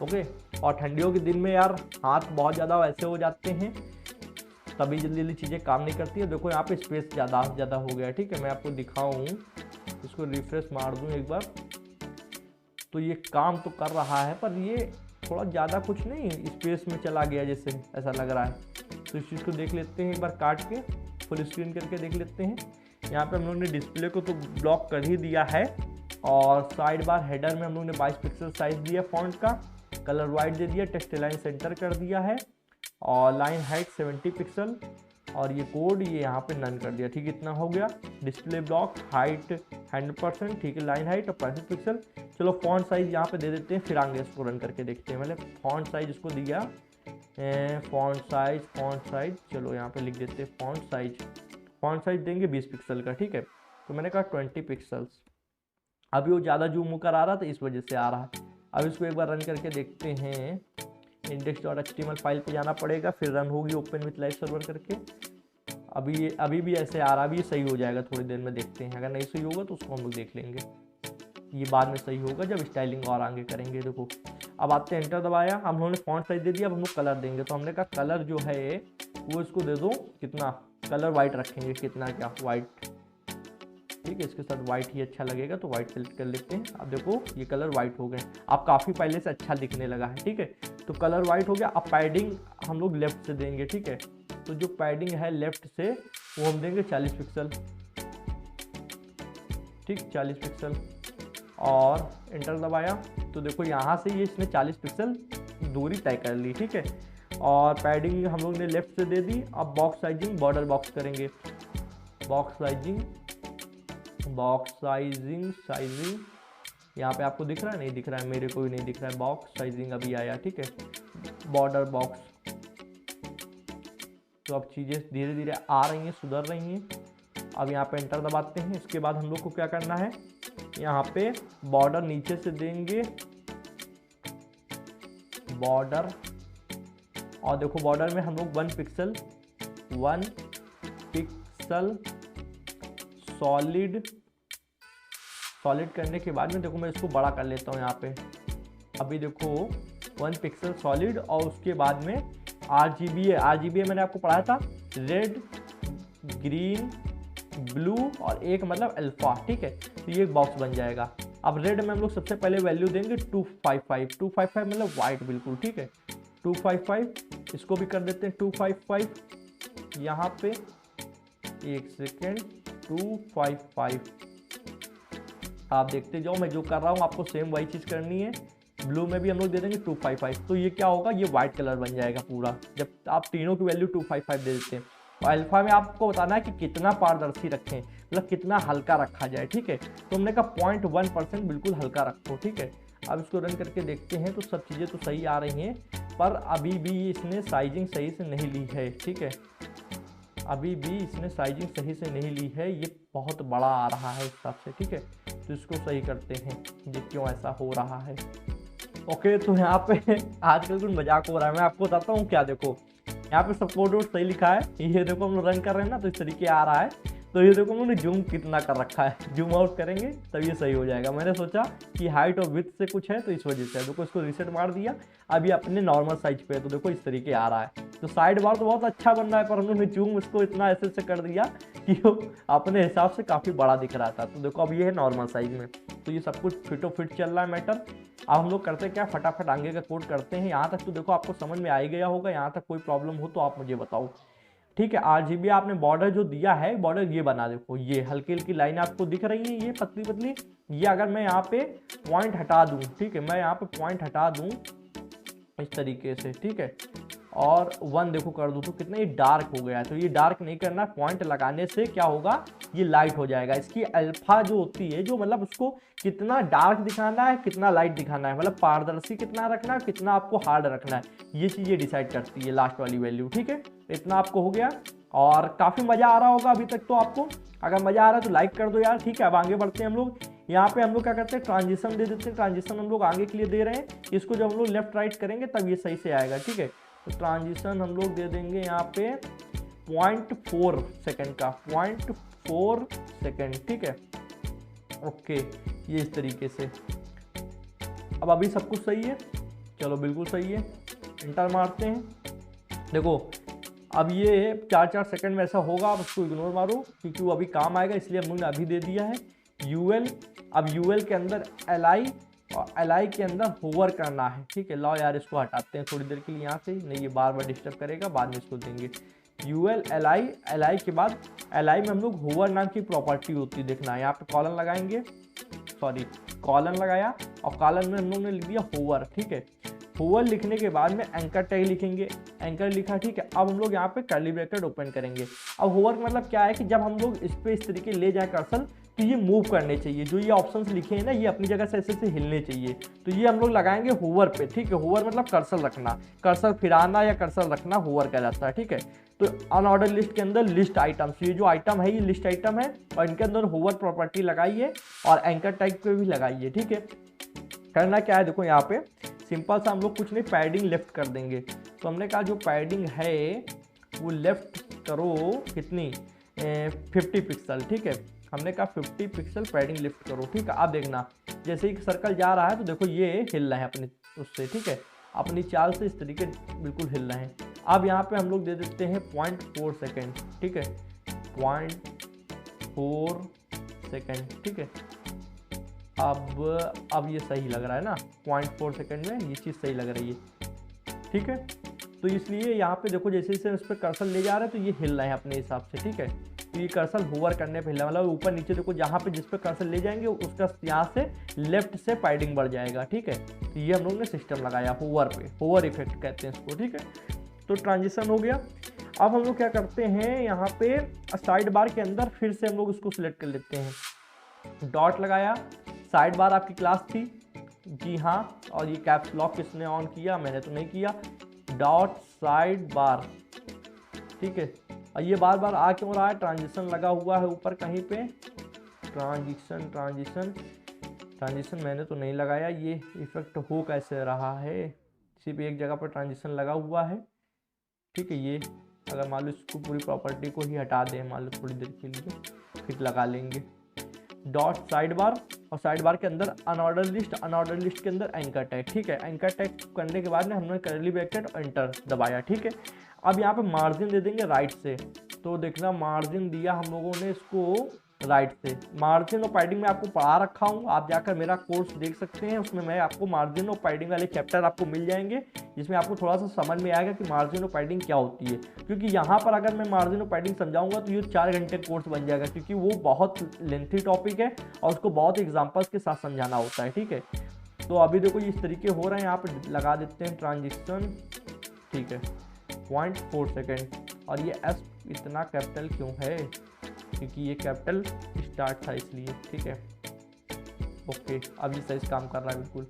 ओके। और ठंडियों के दिन में यार हाथ बहुत ज़्यादा वैसे हो जाते हैं, तभी जल्दी जल्दी चीज़ें काम नहीं करती है। देखो यहाँ पे स्पेस ज़्यादा हो गया, ठीक है। मैं आपको दिखाऊँ, इसको रिफ्रेश मार दूँ एक बार, तो ये काम तो कर रहा है पर ये थोड़ा ज़्यादा कुछ नहीं स्पेस में चला गया जैसे ऐसा लग रहा है। तो इस चीज़ को देख लेते हैं एक बार काट के, फुल स्क्रीन करके देख लेते हैं। यहाँ पे हम लोग ने डिस्प्ले को तो ब्लॉक कर ही दिया है, और साइड बार हेडर में हम लोग ने 22 पिक्सल साइज दिया फॉन्ट का, कलर वाइट दे दिया, टेक्स्ट लाइन सेंटर कर दिया है, और लाइन हाइट 70 पिक्सल, और ये कोड ये यहाँ पे नन कर दिया। ठीक है, इतना हो गया। डिस्प्ले ब्लॉक हाइट 100%, ठीक है, लाइन हाइट और 65 पिक्सल। चलो फॉन्ट साइज यहाँ पे दे देते हैं, फिर आगे इसको रन करके देखते हैं। मतलब फॉन्ट साइज इसको दिया, फॉन्ट साइज चलो यहाँ पे लिख देते हैं फॉन्ट साइज देंगे 20 पिक्सल का। ठीक है, तो मैंने कहा 20 पिक्सल्स। अभी वो ज़्यादा जूम होकर आ रहा था, इस वजह से आ रहा है। अब इसको एक बार रन करके देखते हैं। index.html फाइल पे जाना पड़ेगा, फिर रन होगी ओपन विथ लाइव सर्वर करके। अभी भी ऐसे आ रहा, अभी सही हो जाएगा थोड़ी देर में, देखते हैं। अगर नहीं सही होगा तो उसको हम लोग देख लेंगे, ये बाद में सही होगा जब स्टाइलिंग और आगे करेंगे। देखो अब आते हैं, एंटर दबाया, हम लोगों ने फॉन्ट साइज दे दिया। अब हम लोग कलर देंगे, तो हमने कहा कलर जो है वो इसको दे दो, कितना कलर वाइट रखेंगे, कितना क्या वाइट। ठीक है, इसके साथ वाइट ही अच्छा लगेगा, तो वाइट सेलेक्ट कर लेते हैं। अब देखो ये कलर वाइट हो गए, अब काफ़ी पहले से अच्छा दिखने लगा है। ठीक है, तो कलर वाइट हो गया। अब पैडिंग हम लोग लेफ्ट से देंगे। ठीक है, तो जो पैडिंग है लेफ्ट से वो हम देंगे 40 पिक्सल। ठीक, 40 पिक्सल, और एंटर दबाया, तो देखो यहाँ से ये इसने 40 पिक्सल दूरी तय कर ली। ठीक है, और पैडिंग हम लोग ने लेफ्ट से दे दी। अब बॉक्स साइजिंग बॉर्डर बॉक्स करेंगे, बॉक्स साइजिंग यहाँ पे आपको दिख रहा है, नहीं दिख रहा है, मेरे को भी नहीं दिख रहा है। बॉक्स साइजिंग अभी आया। ठीक है, बॉर्डर बॉक्स। तो अब चीज़ें धीरे धीरे आ रही हैं, सुधर रही हैं। अब यहाँ पे एंटर दबाते हैं। इसके बाद हम लोग को क्या करना है, यहाँ पे बॉर्डर नीचे से देंगे, बॉर्डर, और देखो बॉर्डर में हम लोग 1 पिक्सल सॉलिड करने के बाद में देखो मैं इसको बड़ा कर लेता हूँ यहाँ पे। अभी देखो 1 पिक्सल सॉलिड, और उसके बाद में RGBA मैंने आपको पढ़ाया था, रेड, ग्रीन, ब्लू और एक मतलब अल्फा। ठीक है, तो ये एक बॉक्स बन जाएगा। अब रेड में हम लोग सबसे पहले वैल्यू देंगे 255 मतलब वाइट बिल्कुल। ठीक है, 255, इसको भी कर देते हैं 255 यहाँ पे। एक सेकेंड, 255 आप देखते जाओ, मैं जो कर रहा हूँ आपको सेम वही चीज़ करनी है। ब्लू में भी हम लोग दे देंगे 255, तो ये क्या होगा, ये वाइट कलर बन जाएगा पूरा, जब आप तीनों की वैल्यू 255 दे देते हैं। और अल्फा में आपको बताना है कि कितना पारदर्शी रखें, मतलब कितना हल्का रखा जाए। ठीक है, तो हमने कहा 0.1% बिल्कुल हल्का रखो। ठीक है, अब इसको रन करके देखते हैं, तो सब चीज़ें तो सही आ रही हैं, पर अभी भी इसने साइजिंग सही से नहीं ली है। ठीक है, अभी भी इसने साइजिंग सही से नहीं ली है, ये बहुत बड़ा आ रहा है इस हिसाब से। ठीक है, तो इसको सही करते हैं, ये क्यों ऐसा हो रहा है। ओके, तो यहाँ पे आजकल कुछ मजाक हो रहा है, मैं आपको बताता हूँ क्या। देखो यहाँ पे सब कोड सही लिखा है, ये देखो हम लोग रन कर रहे हैं ना, तो इस तरीके आ रहा है। तो ये देखो उन्होंने जूम कितना कर रखा है, जूम आउट करेंगे तब ये सही हो जाएगा। मैंने सोचा कि हाइट और विड्थ से कुछ है, तो इस वजह से। देखो इसको रीसेट मार दिया, अभी अपने नॉर्मल साइज पे है, तो देखो इस तरीके आ रहा है। तो साइड बार तो बहुत अच्छा बन रहा है, पर हमने जूम इसको इतना ऐसे से कर दिया कि वो अपने हिसाब से काफ़ी बड़ा दिख रहा था। तो देखो अब ये है नॉर्मल साइज में, तो ये सब कुछ फिटो फिट चल रहा है मैटर। अब हम लोग करते क्या, फटाफट आगे का कोड करते हैं। यहाँ तक तो देखो आपको समझ में आ ही गया होगा, यहाँ तक कोई प्रॉब्लम हो तो आप मुझे बताओ। ठीक है, RGB आपने बॉर्डर जो दिया है, बॉर्डर ये बना, देखो ये हल्की हल्की लाइन आपको दिख रही है, ये पतली पतली। ये अगर मैं यहाँ पे पॉइंट हटा दूँ, ठीक है, मैं यहाँ पे पॉइंट हटा दूँ इस तरीके से। ठीक है, और 1 देखो कर दूँ तो कितना ये डार्क हो गया है। तो ये डार्क नहीं करना, पॉइंट लगाने से क्या होगा, ये लाइट हो जाएगा। इसकी अल्फा जो होती है, जो मतलब उसको कितना डार्क दिखाना है, कितना लाइट दिखाना है, मतलब पारदर्शी कितना रखना है, कितना आपको हार्ड रखना है, ये चीज़ ये डिसाइड करती है लास्ट वाली वैल्यू। ठीक है, इतना आपको हो गया, और काफ़ी मज़ा आ रहा होगा अभी तक तो आपको। अगर मज़ा आ रहा है तो लाइक कर दो यार। ठीक है, अब आगे बढ़ते हैं हम लोग। यहाँ पे हम लोग क्या करते हैं, ट्रांजिशन दे देते हैं। ट्रांजिशन हम लोग आगे के लिए दे रहे हैं, इसको जब हम लोग लेफ्ट राइट करेंगे तब ये सही से आएगा। ठीक है, तो ट्रांजिशन हम लोग दे देंगे यहाँ पे 0.4 सेकेंड का, 0.4 सेकेंड। ठीक है, ओके, ये इस तरीके से। अब अभी सब कुछ सही है, चलो बिल्कुल सही है, इंटर मारते हैं। देखो अब ये 4-4 सेकंड में ऐसा होगा, आप उसको इग्नोर मारो क्योंकि वो अभी काम आएगा, इसलिए हम लोगने अभी दे दिया है UL। अब UL के अंदर LI और एलाई के अंदर होवर करना है, ठीक है। लो यार इसको हटाते हैं थोड़ी देर के लिए यहाँ से, नहीं ये बार बार डिस्टर्ब करेगा, बाद में इसको देंगे यूएल एलाई। एलाई के बाद एलाई में हम लोग होवर नाम की प्रॉपर्टी होती है, देखना यहाँ पे कॉलन लगाएंगे, सॉरी कॉलन लगाया और कॉलन में हम लोग ने लिख दिया होवर, ठीक है। होवर लिखने के बाद में एंकर टैग लिखेंगे, एंकर लिखा, ठीक है। अब हम लोग यहाँ पे कर्ली ब्रैकेट ओपन करेंगे। अब होवर मतलब क्या है कि जब हम लोग इस पे इस तरीके ले जाए कर्सर तो ये मूव करने चाहिए, जो ये ऑप्शंस लिखे हैं ना ये अपनी जगह से ऐसे से हिलने चाहिए, तो ये हम लोग लगाएंगे होवर पे, ठीक है। होवर मतलब कर्सर रखना, कर्सर फिराना या कर्सर रखना होवर कहलाता है, ठीक है। तो अनऑर्डर लिस्ट के अंदर लिस्ट आइटम्स, ये जो आइटम है ये लिस्ट आइटम है और इनके अंदर होवर प्रॉपर्टी लगाइए और एंकर टैग पे भी लगाइए, ठीक है। करना क्या है देखो यहाँ पे सिंपल सा हम लोग कुछ नहीं पैडिंग लेफ्ट कर देंगे। तो हमने कहा जो पैडिंग है वो लेफ्ट करो कितनी 50 पिक्सल, ठीक है। हमने कहा 50 पिक्सल पैडिंग लिफ्ट करो, ठीक है। अब देखना जैसे ही सर्कल जा रहा है तो देखो ये हिल रहा है अपने उससे, ठीक है, अपनी चाल से इस तरीके बिल्कुल हिल रहे हैं। अब यहाँ पे हम लोग दे देते हैं 0.4 सेकेंड, ठीक है, 0.4 सेकेंड, ठीक है। अब ये सही लग रहा है ना, 0.4 सेकेंड में ये चीज़ सही लग रही है, ठीक है। तो इसलिए यहाँ पे देखो जैसे जैसे उस पर कर्सर ले जा रहे हैं तो ये हिल रहे हैं अपने हिसाब से, ठीक है। तो ये कर्सर होवर करने पे हिल रहा है, मतलब ऊपर नीचे देखो जहाँ पे जिस पे कर्सर ले जाएंगे उसका यहाँ से लेफ्ट से पैडिंग बढ़ जाएगा, ठीक है। तो ये हम लोग ने सिस्टम लगाया होवर पे, होवर इफेक्ट कहते हैं इसको, ठीक है। तो ट्रांजिशन हो गया। अब हम लोग क्या करते हैं यहाँ पे साइड बार के अंदर फिर से हम लोग इसको सिलेक्ट कर लेते हैं, डॉट लगाया, साइड बार आपकी क्लास थी, जी हाँ, और ये कैप्स लॉक किसने ऑन किया, मैंने तो नहीं किया, डॉट साइड बार, ठीक है। और ये बार बार आ क्यों रहा है, ट्रांजिशन लगा हुआ है ऊपर कहीं पे, ट्रांजिशन ट्रांजिशन ट्रांजिशन मैंने तो नहीं लगाया, ये इफेक्ट हो कैसे रहा है, सिर्फ एक जगह पर ट्रांजिशन लगा हुआ है, ठीक है। ये अगर मान लो इसको पूरी प्रॉपर्टी को ही हटा दें मान लो थोड़ी देर के लिए, फिर लगा लेंगे डॉट साइड बार और साइड बार के अंदर अनऑर्डर लिस्ट के अंदर एंकर टैग, ठीक है। एंकर टैग करने के बाद में हमने कर्ली ब्रैकेट और एंटर दबाया, ठीक है। अब यहाँ पे मार्जिन दे देंगे राइट से, तो देखना मार्जिन दिया हम लोगों ने इसको राइट से। मार्जिन और पैडिंग में आपको पढ़ा रखा हूँ, आप जाकर मेरा कोर्स देख सकते हैं, उसमें मैं आपको मार्जिन और पैडिंग वाले चैप्टर आपको मिल जाएंगे, जिसमें आपको थोड़ा सा समझ में आएगा कि मार्जिन और पैडिंग क्या होती है। क्योंकि यहाँ पर अगर मैं मार्जिन और पैडिंग समझाऊंगा तो ये 4 घंटे कोर्स बन जाएगा, क्योंकि वो बहुत लेंथी टॉपिक है और उसको बहुत एग्जाम्पल्स के साथ समझाना होता है, ठीक है। तो अभी देखो इस तरीके हो रहे हैं, यहाँ पर लगा देते हैं ट्रांजिशन, ठीक है, 0.4 सेकेंड। और ये एस इतना कैपिटल क्यों है, क्योंकि ये कैपिटल स्टार्ट था इसलिए, ठीक है। ओके, अब ये सही काम कर रहा है बिल्कुल।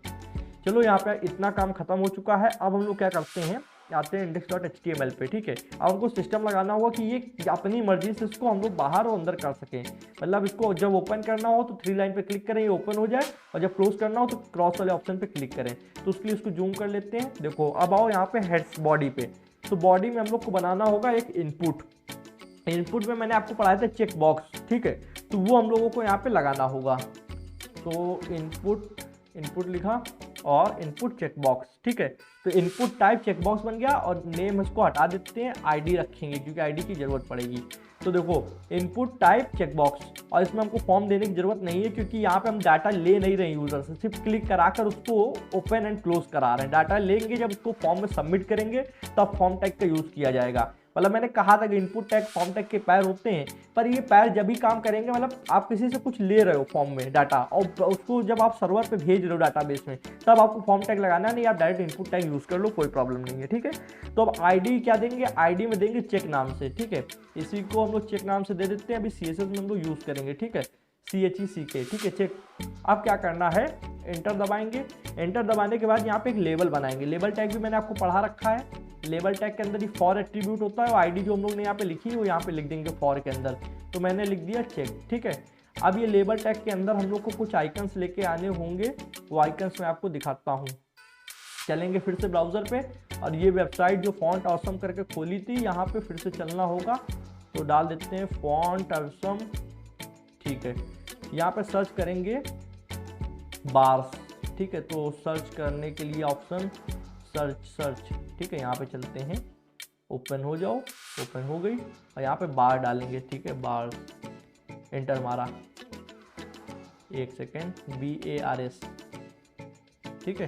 चलो यहाँ पे इतना काम खत्म हो चुका है। अब हम लोग क्या करते हैं, आते हैं index.html पे, ठीक है। अब हमको सिस्टम लगाना होगा कि ये अपनी मर्जी से इसको हम लोग बाहर और अंदर कर सकें। मतलब इसको जब ओपन करना हो तो 3 लाइन पे क्लिक करें, ये ओपन हो जाए, और जब क्लोज करना हो तो क्रॉस वाले ऑप्शन पे क्लिक करें। तो उसके लिए इसको जूम कर लेते हैं। देखो अब आओ यहाँ पे हेड्स बॉडी पे, तो बॉडी में हम लोग को बनाना होगा एक इनपुट में मैंने आपको पढ़ाया था चेक बॉक्स, ठीक है। तो वो हम लोगों को यहाँ पे लगाना होगा। तो इनपुट लिखा और इनपुट चेक बॉक्स, ठीक है। तो इनपुट टाइप चेक बॉक्स बन गया और नेम इसको हटा देते हैं, आईडी रखेंगे क्योंकि आईडी की जरूरत पड़ेगी। तो देखो इनपुट टाइप चेक बॉक्स, और इसमें हमको फॉर्म देने की जरूरत नहीं है क्योंकि यहाँ पे हम डाटा ले नहीं रहे यूजर से, सिर्फ क्लिक कराकर उसको ओपन एंड क्लोज करा रहे हैं। डाटा लेंगे जब उसको फॉर्म में सबमिट करेंगे तब फॉर्म टैग का यूज किया जाएगा। मतलब मैंने कहा था कि इनपुट टैग फॉर्म टैग के पैर होते हैं, पर ये पैर जब भी काम करेंगे, मतलब आप किसी से कुछ ले रहे हो फॉर्म में डाटा और उसको जब आप सर्वर पे भेज रहे हो डाटाबेस में, तब आपको फॉर्म टैग लगाना नहीं, आप डायरेक्ट इनपुट टैग यूज कर लो, कोई प्रॉब्लम नहीं है, ठीक है। तो अब आईडी क्या देंगे, आईडी में देंगे चेक नाम से, ठीक है। इसी को हम लोग चेक नाम से दे देते हैं। अभी CSS में हम लोग यूज करेंगे, ठीक है, CHECK, ठीक है, चेक। अब क्या करना है, एंटर दबाएंगे। एंटर दबाने के बाद यहाँ पे एक लेबल बनाएंगे। लेबल टैग भी मैंने आपको पढ़ा रखा है। लेबल टैग के अंदर ही फॉर एट्रीब्यूट होता है और आईडी जो हम लोग ने यहाँ पे लिखी है वो यहाँ पे लिख देंगे फॉर के अंदर। तो मैंने लिख दिया चेक, ठीक है। अब ये लेबल टैग के अंदर हम लोग को कुछ आइकन्स लेके आने होंगे, वो आइकन्स मैं आपको दिखाता हूँ। चलेंगे फिर से ब्राउजर पे, और ये वेबसाइट जो फॉन्ट ऑसम करके खोली थी यहाँ पे फिर से चलना होगा। तो डाल देते हैं फॉन्ट ऑसम, ठीक है। यहाँ पे सर्च करेंगे बार्स, ठीक है। तो सर्च करने के लिए ऑप्शन सर्च, ठीक है, यहाँ पे चलते हैं, ओपन हो जाओ, ओपन हो गई, और यहाँ पे बार डालेंगे, ठीक है, बार्स, एंटर मारा, 1 सेकेंड, BARS, ठीक है।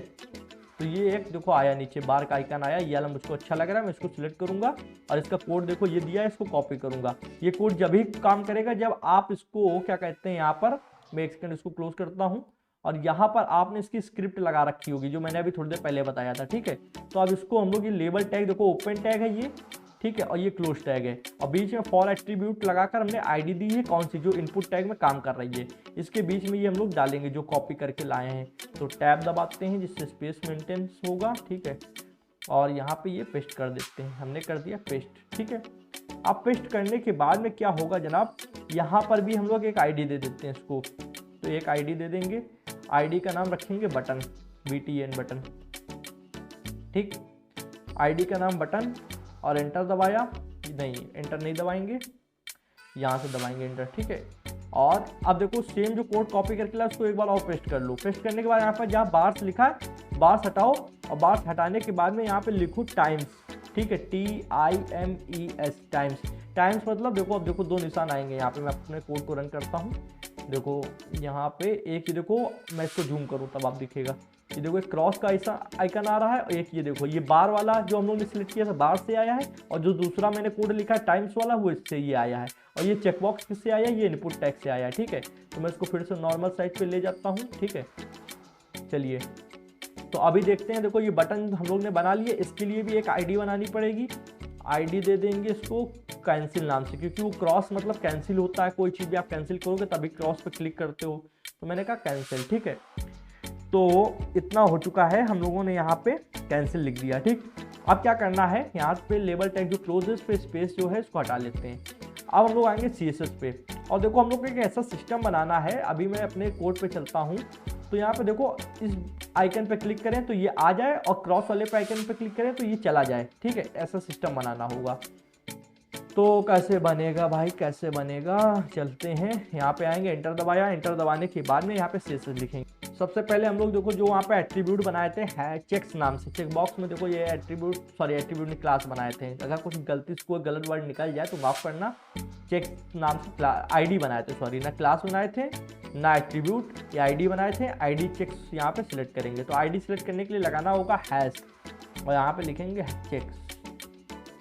तो ये एक देखो आया नीचे बार का आइकन आया, ये वाला मुझको अच्छा लग रहा है, मैं इसको सिलेक्ट करूंगा और इसका कोड देखो ये दिया है, इसको कॉपी करूंगा। ये कोड जब ही काम करेगा जब आप इसको क्या कहते हैं, यहाँ पर मैं एक सेकंड इसको क्लोज करता हूँ और यहाँ पर आपने इसकी स्क्रिप्ट लगा रखी होगी जो मैंने अभी थोड़ी देर पहले बताया था, ठीक है। तो अब इसको हम लोग ये लेबल टैग देखो ओपन टैग है ये, ठीक है, और ये क्लोज टैग है और बीच में फॉर एट्रीब्यूट लगाकर हमने आईडी दी है कौन सी, जो इनपुट टैग में काम कर रही है, इसके बीच में ये हम लोग डालेंगे जो कॉपी करके लाए हैं। तो टैब दबाते हैं जिससे स्पेस मेंटेनेंस होगा, ठीक है, और यहाँ पे ये पेस्ट कर देते हैं, हमने कर दिया पेस्ट, ठीक है। अब पेस्ट करने के बाद में क्या होगा जनाब, यहाँ पर भी हम लोग एक आईडी दे देते हैं इसको। तो एक आईडी दे देंगे, आईडी का नाम रखेंगे बटन, BTN बटन, ठीक, आईडी का नाम बटन और एंटर दबाया, नहीं एंटर नहीं दबाएंगे, यहाँ से दबाएंगे एंटर, ठीक है। और अब देखो सेम जो कोड कॉपी करके ला उसको एक बार और पेस्ट कर लो। पेस्ट करने के बाद यहाँ पर जहाँ बार्स लिखा है बार्स हटाओ और बार्स हटाने के बाद में यहाँ पे लिखो टाइम्स, ठीक है, TIMES टाइम्स। टाइम्स मतलब देखो, अब देखो दो निशान आएंगे यहाँ पे, मैं अपने कोड को रन करता हूँ, देखो यहाँ पे एक ही देखो, मैं इसको जूम करूँ तब आप दिखेगा, ये देखो एक क्रॉस का ऐसा आइकन आ रहा है और एक ये देखो ये बार वाला जो हम लोग ने सिलेक्ट किया था बार से आया है और जो दूसरा मैंने कोड लिखा है टाइम्स वाला वो इससे ये आया है और ये चेकबॉक्स किससे आया है, ये इनपुट टैग से आया है, ठीक है। तो मैं इसको फिर से नॉर्मल साइज पे ले जाता हूँ, ठीक है। चलिए तो अभी देखते हैं, देखो ये बटन हम लोग ने बना लिए, इसके लिए भी एक आईडी बनानी पड़ेगी। आईडी दे देंगे इसको कैंसिल नाम से, क्योंकि वो क्रॉस मतलब कैंसिल होता है, कोई चीज़ भी आप कैंसिल करोगे तभी क्रॉस पे क्लिक करते हो, तो मैंने कहा कैंसिल, ठीक है। तो इतना हो चुका है, हम लोगों ने यहाँ पे कैंसिल लिख दिया, ठीक। अब क्या करना है, यहाँ पे लेबल टैग जो क्लोज है इस पे स्पेस जो है इसको हटा लेते हैं। अब हम लोग आएंगे CSS पे और देखो हम लोग को एक ऐसा सिस्टम बनाना है। अभी मैं अपने कोड पे चलता हूँ, तो यहाँ पे देखो इस आइकन पे क्लिक करें तो ये आ जाए और क्रॉस वाले पे आइकन पे क्लिक करें तो ये चला जाए, ठीक है। ऐसा सिस्टम बनाना होगा। तो कैसे बनेगा भाई, कैसे बनेगा, चलते हैं यहाँ पे आएंगे, एंटर दबाया, एंटर दबाने के बाद में यहाँ पे CSS लिखेंगे। सबसे पहले हम लोग देखो जो वहाँ पे एट्रीब्यूट बनाए थे चेक्स नाम से, चेक बॉक्स में देखो ये एट्रीब्यूट ने क्लास बनाए थे। अगर कुछ गलती से कोई गलत वर्ड निकल जाए तो माफ करना, चेक्स नाम से आईडी बनाए थे, सॉरी, ना क्लास बनाए थे ना एट्रीब्यूट, ये आईडी बनाए थे। आईडी चेक्स यहाँ पे सिलेक्ट करेंगे, तो आईडी सिलेक्ट करने के लिए लगाना होगा हैश और यहाँ पे लिखेंगे चेक्स।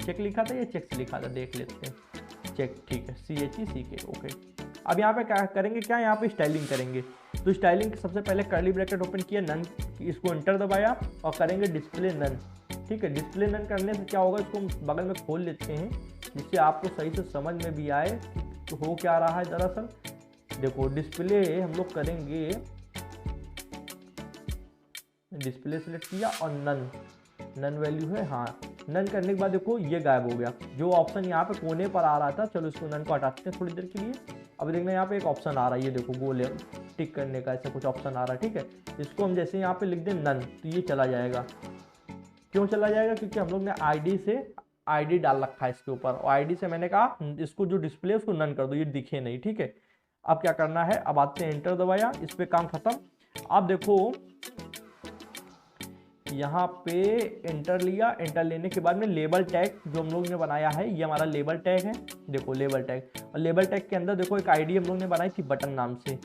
चेक लिखा था या चेक्स लिखा था, देख लेते हैं, चेक, ठीक है, CHECK, ओके। अब यहाँ पे क्या करेंगे, क्या यहाँ पे स्टाइलिंग करेंगे। तो स्टाइलिंग सबसे पहले कर्ली ब्रैकेट ओपन किया, नन, इसको एंटर दबाया और करेंगे डिस्प्ले नन, ठीक है। डिस्प्ले नन करने से क्या होगा, इसको बगल में खोल लेते हैं जिससे आपको सही से समझ में भी आए तो हो क्या रहा है। दरअसल देखो डिस्प्ले हम लोग करेंगे, डिस्प्ले सेलेक्ट किया और नन वैल्यू है, हाँ, नन करने के बाद देखो ये गायब हो गया, जो ऑप्शन यहाँ पे कोने पर आ रहा था। चलो इसको नन को हटाते हैं थोड़ी देर के लिए। अब देखना यहाँ पे एक ऑप्शन आ रहा है, ये देखो गोल टिक करने का ऐसा कुछ ऑप्शन आ रहा है, ठीक है। इसको हम जैसे यहाँ पे लिख दें नन तो ये चला जाएगा। क्यों चला जाएगा, क्योंकि हम लोग ने आईडी से आईडी डाल रखा है इसके ऊपर और आईडी से मैंने कहा इसको जो डिस्प्ले उसको नन कर दो, ये दिखे नहीं, ठीक है। अब क्या करना है, अब आते हैं एंटर दबाया, इस पे काम खत्म। अब देखो यहाँ पे एंटर लिया, एंटर लेने के बाद में लेबल टैग जो हम लोग ने बनाया है ये हमारा लेबल टैग है, देखो लेबल टैग। और लेबल टैग के अंदर देखो एक आईडी हम लोग ने बनाई थी बटन नाम से,